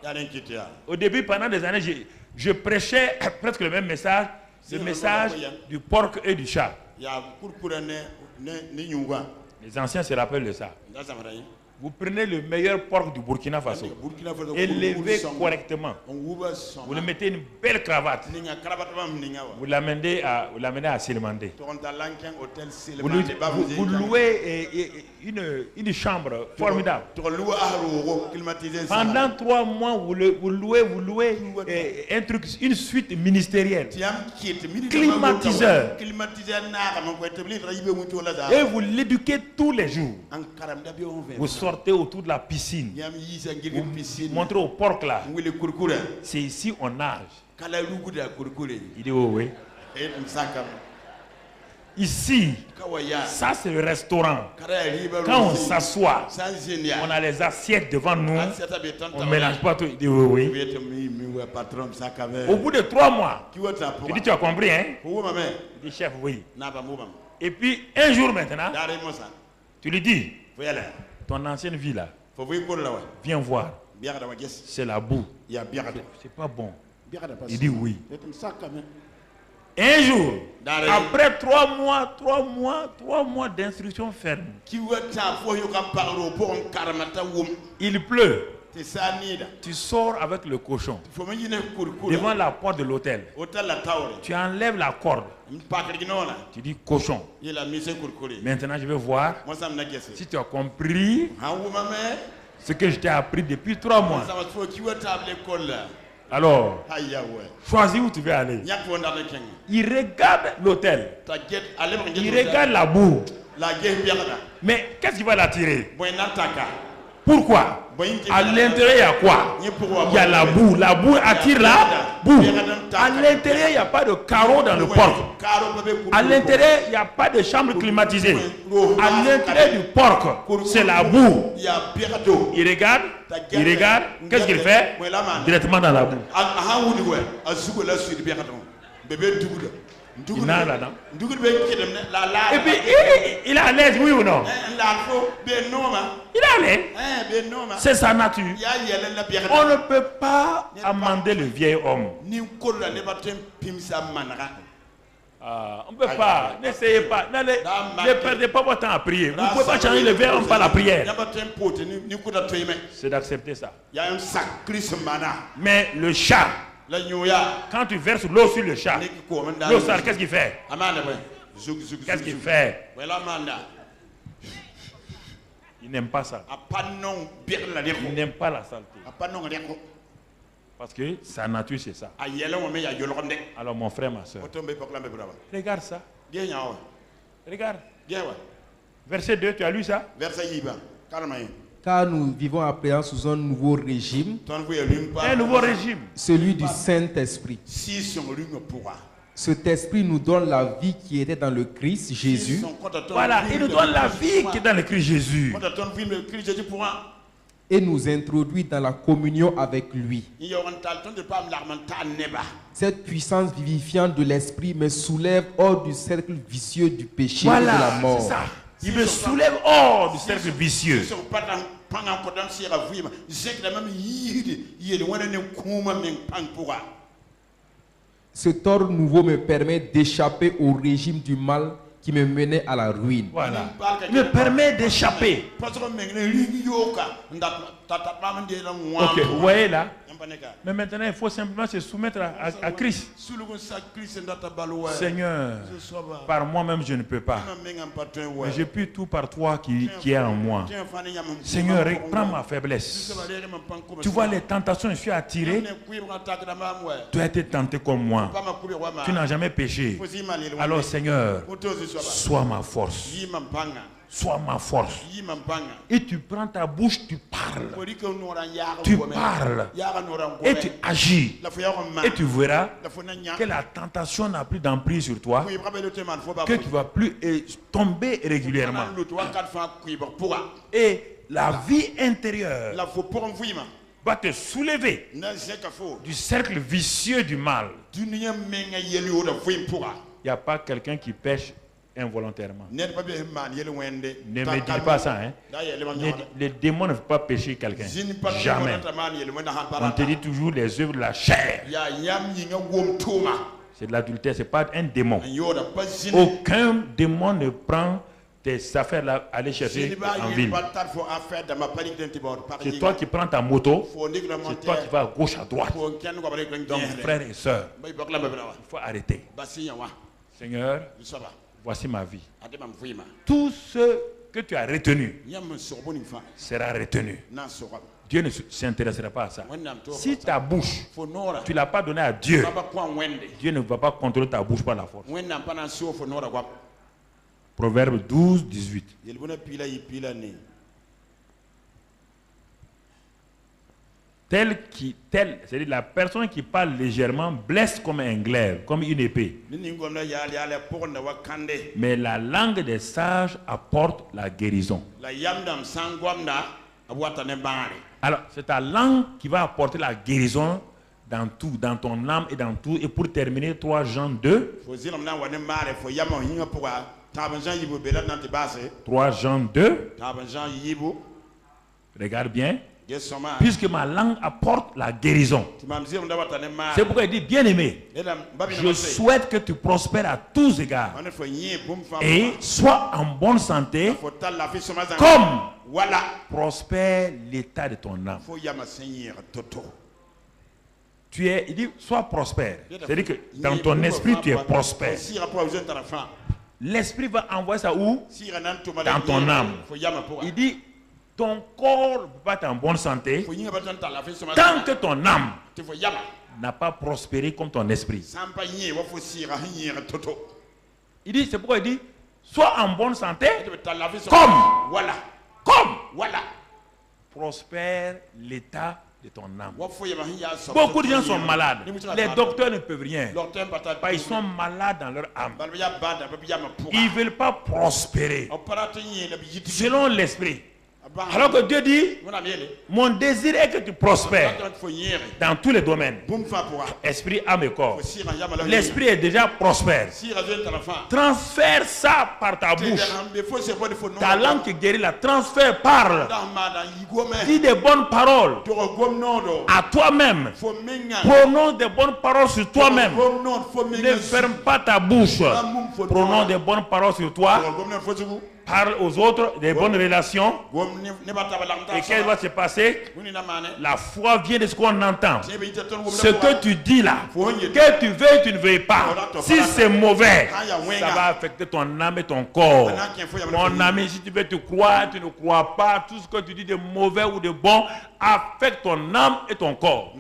au début, pendant des années, je prêchais presque le même message, le message du porc et du chat. Les anciens se rappellent de ça. Vous prenez le meilleur porc du Burkina Faso, élevé correctement. Vous lui mettez une belle cravate. Vous l'amenez à Silimandé. Vous louez une chambre formidable. Pendant 3 mois, vous louez un truc, une suite ministérielle. Climatiseur. Et vous l'éduquez tous les jours. Vous sortez autour de la piscine. Vous montrez au porc là. C'est ici on nage. Il dit oui. Ici, ça c'est le restaurant. Quand on s'assoit, on a les assiettes devant nous. On ne mélange pas tout. Il dit oui. Au bout de 3 mois, il dit tu as compris hein? Il dit chef oui. Et puis un jour maintenant, tu lui dis ton ancienne vie là, viens voir. C'est la boue. C'est pas bon. Il dit oui. Un jour, après 3 mois d'instruction ferme, il pleut. Tu sors avec le cochon devant la porte de l'hôtel. Tu enlèves la corde. Tu dis cochon. Maintenant je vais voir si tu as compris ce que je t'ai appris depuis 3 mois. Alors, choisis où tu veux aller. Il regarde l'hôtel. Il regarde la boue. Mais qu'est-ce qui va l'attirer? Pourquoi? À l'intérieur, il y a quoi? Il y a la boue. La boue attire la boue. À l'intérieur, il n'y a pas de carreaux dans le porc. À l'intérieur, il n'y a pas de chambre climatisée. À l'intérieur du porc, c'est la boue. Il regarde. Qu'est-ce qu'il fait? Directement dans la boue. Il nage là-dedans. Et puis, il est à l'aise, oui ou non? Il est à l'aise. C'est sa nature. On ne peut pas amender le vieil homme. On ne peut pas. N'essayez pas. Ne perdez pas votre temps à prier. Vous ne pouvez pas changer le verbe par la prière. C'est d'accepter ça. Mais le chat, quand tu verses l'eau sur le chat, l'eau sale, qu'est-ce qu'il fait? Qu'est-ce qu'il fait? Il n'aime pas ça. Il n'aime pas la saleté. Parce que sa nature c'est ça. Alors mon frère, ma soeur, regarde ça. Regarde. Verset 2, tu as lu ça? Car nous vivons à présent sous un nouveau régime. Un nouveau régime. Celui du Saint-Esprit. Cet esprit nous donne la vie qui était dans le Christ Jésus. Voilà, il nous donne la vie qui est dans le Christ Jésus. Et nous introduit dans la communion avec lui. Cette puissance vivifiante de l'esprit me soulève hors du cercle vicieux du péché et de la mort. C'est ça. Il me soulève hors du cercle vicieux. Cet ordre nouveau me permet d'échapper au régime du mal qui me menait à la ruine. Voilà. Il me permet d'échapper. Ok, vous voyez là? Mais maintenant, il faut simplement se soumettre à Christ. Seigneur, par moi-même, je ne peux pas. Mais je puis tout par toi qui est en moi. Seigneur, prends ma faiblesse. Tu vois les tentations, je suis attiré. Tu as été tenté comme moi. Tu n'as jamais péché. Alors, Seigneur, sois ma force. Sois ma force. Et tu prends ta bouche, tu parles. Tu parles. Et tu agis. Et tu verras que la tentation n'a plus d'emprise sur toi. Que tu ne vas plus tomber régulièrement. Et la vie intérieure va te soulever du cercle vicieux du mal. Il n'y a pas quelqu'un qui pêche involontairement. Ne me dis pas ça. Hein? Les démons ne peuvent pas pécher quelqu'un. Jamais. On te dit toujours les œuvres de la chair. C'est de l'adultère, ce n'est pas un démon. Aucun démon ne prend tes affaires là, aller chercher en ville. C'est toi qui prends ta moto, c'est toi qui vas à gauche, à droite. Donc, frères et sœurs, il faut arrêter. Seigneur, voici ma vie. Tout ce que tu as retenu sera retenu. Dieu ne s'intéressera pas à ça. Si ta bouche, tu ne l'as pas donnée à Dieu, Dieu ne va pas contrôler ta bouche par la force. Proverbe 12, 18. C'est-à-dire la personne qui parle légèrement blesse comme un glaive, comme une épée. Mais la langue des sages apporte la guérison. Alors, c'est ta langue qui va apporter la guérison dans tout, dans ton âme et dans tout. Et pour terminer, 3 Jean 2. 3 Jean 2. Regarde bien. Puisque ma langue apporte la guérison. C'est pourquoi il dit, bien-aimé, je souhaite que tu prospères à tous égards et sois en bonne santé comme prospère l'état de ton âme. Il dit, sois prospère. C'est-à-dire que dans ton esprit, tu es prospère. L'esprit va envoyer ça où? Dans ton âme. Il dit, ton corps ne peut pas être en bonne santé tant que ton âme n'a pas prospéré comme ton esprit. Il dit, c'est pourquoi il dit, sois en bonne santé comme prospère l'état de ton âme. Beaucoup de gens sont malades. Les docteurs ne peuvent rien. Ils sont malades dans leur âme. Ils ne veulent pas prospérer selon l'esprit. Alors que Dieu dit, mon désir est que tu prospères dans tous les domaines. Esprit, âme et corps. L'esprit est déjà prospère. Transfère ça par ta bouche. Ta langue qui guérit la transfère, parle. Dis des bonnes paroles à toi-même. Prononce des bonnes paroles sur toi-même. Ne ferme pas ta bouche. Prononce des bonnes paroles sur toi. Parle aux autres des bonnes relations. Et qu'est-ce qui va se passer? La foi vient de ce qu'on entend. Ce que tu dis là, que tu veux, tu ne veux pas. Si c'est mauvais, ça va affecter ton âme et ton corps. Mon ami, si tu veux te croire, tu ne crois pas. Tout ce que tu dis de mauvais ou de bon affecte ton âme et ton corps.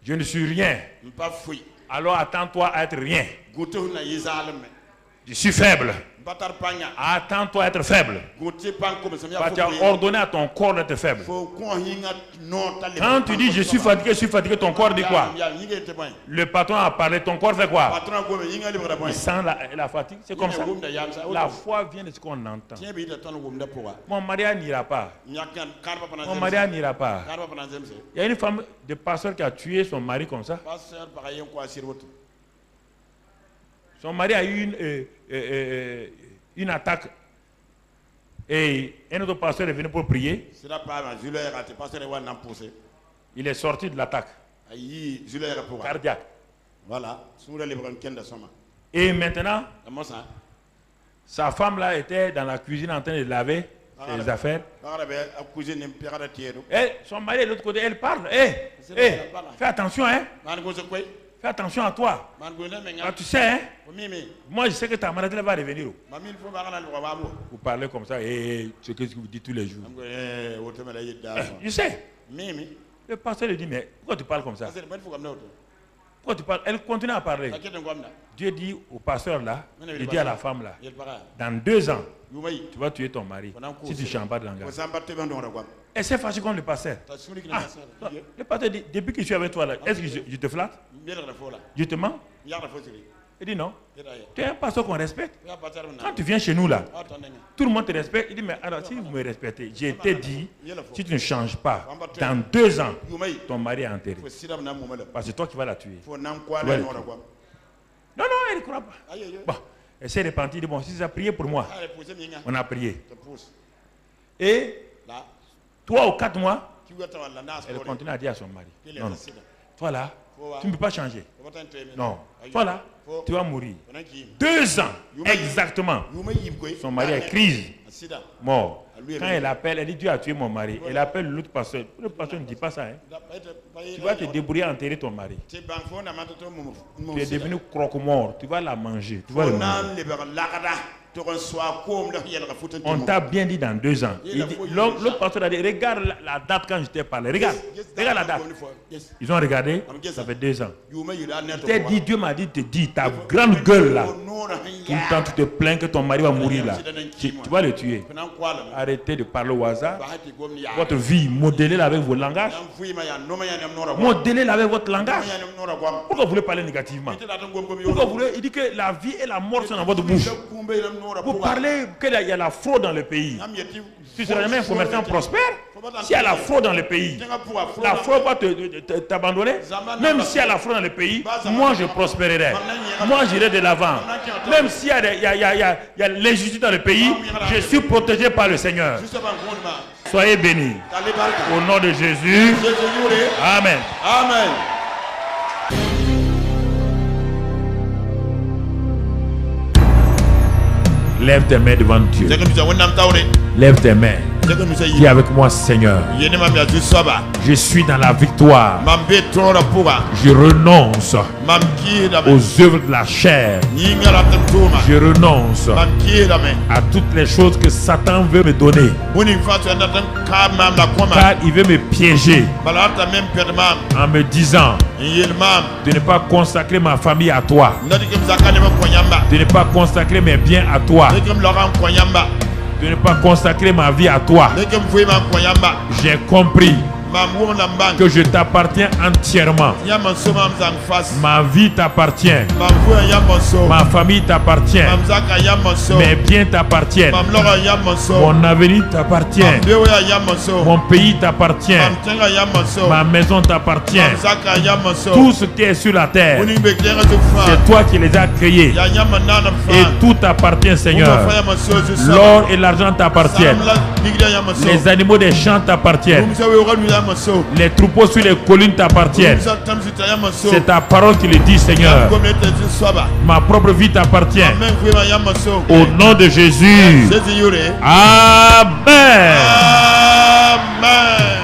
Je ne suis rien. Alors attends-toi à être rien. Je suis faible. Attends-toi à être faible. Tu as ordonné à ton corps d'être faible. Quand tu dis je suis fatigué, ton corps dit quoi? Le patron a parlé, ton corps fait quoi? Il sent la fatigue, c'est comme ça. La foi vient de ce qu'on entend. Mon mariage n'ira pas. Mon mariage n'ira pas. Il y a une femme de pasteur qui a tué son mari comme ça. Son mari a eu une attaque et un autre pasteur est venu pour prier. Il est sorti de l'attaque cardiaque. Et maintenant, sa femme là était dans la cuisine en train de laver ses affaires. Et son mari de l'autre côté, elle parle. Fais attention, hein. Fais attention à toi. Ah, tu sais, hein? Moi je sais que ta maladie va revenir. Vous parlez comme ça, et ce que vous dites tous les jours. Je sais. Le pasteur lui dit, mais pourquoi tu parles comme ça? Pourquoi tu parles? Elle continue à parler. Dieu dit au pasteur là, il dit à la femme là, dans 2 ans, tu vas tuer ton mari si tu ne changes pas de langage. Elle s'est fâchée contre le pasteur. Le pasteur dit, depuis que je suis avec toi là, est-ce que je te flatte? Je te mens? Il dit non. Tu es un pasteur qu'on respecte. Quand tu viens chez nous là, tout le monde te respecte. Il dit, mais alors si vous me respectez, j'ai été dit, si tu ne changes pas, dans 2 ans, ton mari est enterré. Parce que c'est toi qui vas la tuer. Non, elle ne croit pas. Bon, elle s'est repentie, dit, bon, si ça a prié pour moi, on a prié. Et 3 ou 4 mois, elle continue à dire à son mari, non, toi là, tu ne peux pas changer. Non, toi là, tu vas mourir. 2 ans, exactement. Son mari est crise, mort. Quand elle appelle, elle dit, Dieu a tué mon mari. Elle appelle l'autre pasteur. Le pasteur ne dit pas ça. Hein. Tu vas te débrouiller à enterrer ton mari. Tu es devenu croque-mort. Tu vas la manger. Tu vas le manger. On t'a bien dit dans 2 ans. L'autre pasteur a dit, regarde la date quand je t'ai parlé. Regarde la date. Ils ont regardé, ça fait 2 ans. Je t'ai dit, Dieu m'a dit, te dis, ta grande gueule là. Tout le temps tu te plains que ton mari va mourir là. Tu vas le tuer. Arrêtez de parler au hasard. Votre vie, modélez-la avec vos langages. Modélez-la avec votre langage. Pourquoi vous voulez parler négativement? Pourquoi vous voulez? Il dit que la vie et la mort sont dans votre bouche. Vous parlez qu'il y a la fraude dans le pays. Tu seras jamais un commerçant prospère. S'il y a la fraude dans le pays, la fraude va t'abandonner. Même s'il y a la fraude dans le pays, moi je prospérerai. Moi j'irai de l'avant. Même s'il y a l'injustice dans le pays, je suis protégé par le Seigneur. Soyez bénis. Au nom de Jésus. Amen. Amen. Lève tes mains devant Dieu. Lève tes mains. Dis avec moi, Seigneur. Je suis dans la victoire. Je renonce aux œuvres de la chair. Je renonce à toutes les choses que Satan veut me donner. Car il veut me piéger en me disant de ne pas consacrer ma famille à toi, de ne pas consacrer mes biens à toi, de ne pas consacrer ma vie à toi. J'ai compris que je t'appartiens entièrement. Ma vie t'appartient. Ma famille t'appartient. Mes biens t'appartiennent. Mon avenir t'appartient. Mon pays t'appartient. Ma maison t'appartient. Tout ce qui est sur la terre, c'est toi qui les as créés. Et tout t'appartient, Seigneur. L'or et l'argent t'appartiennent. Les animaux des champs t'appartiennent. Les troupeaux sur les collines t'appartiennent. C'est ta parole qui le dit, Seigneur. Ma propre vie t'appartient. Au nom de Jésus. Amen. Amen.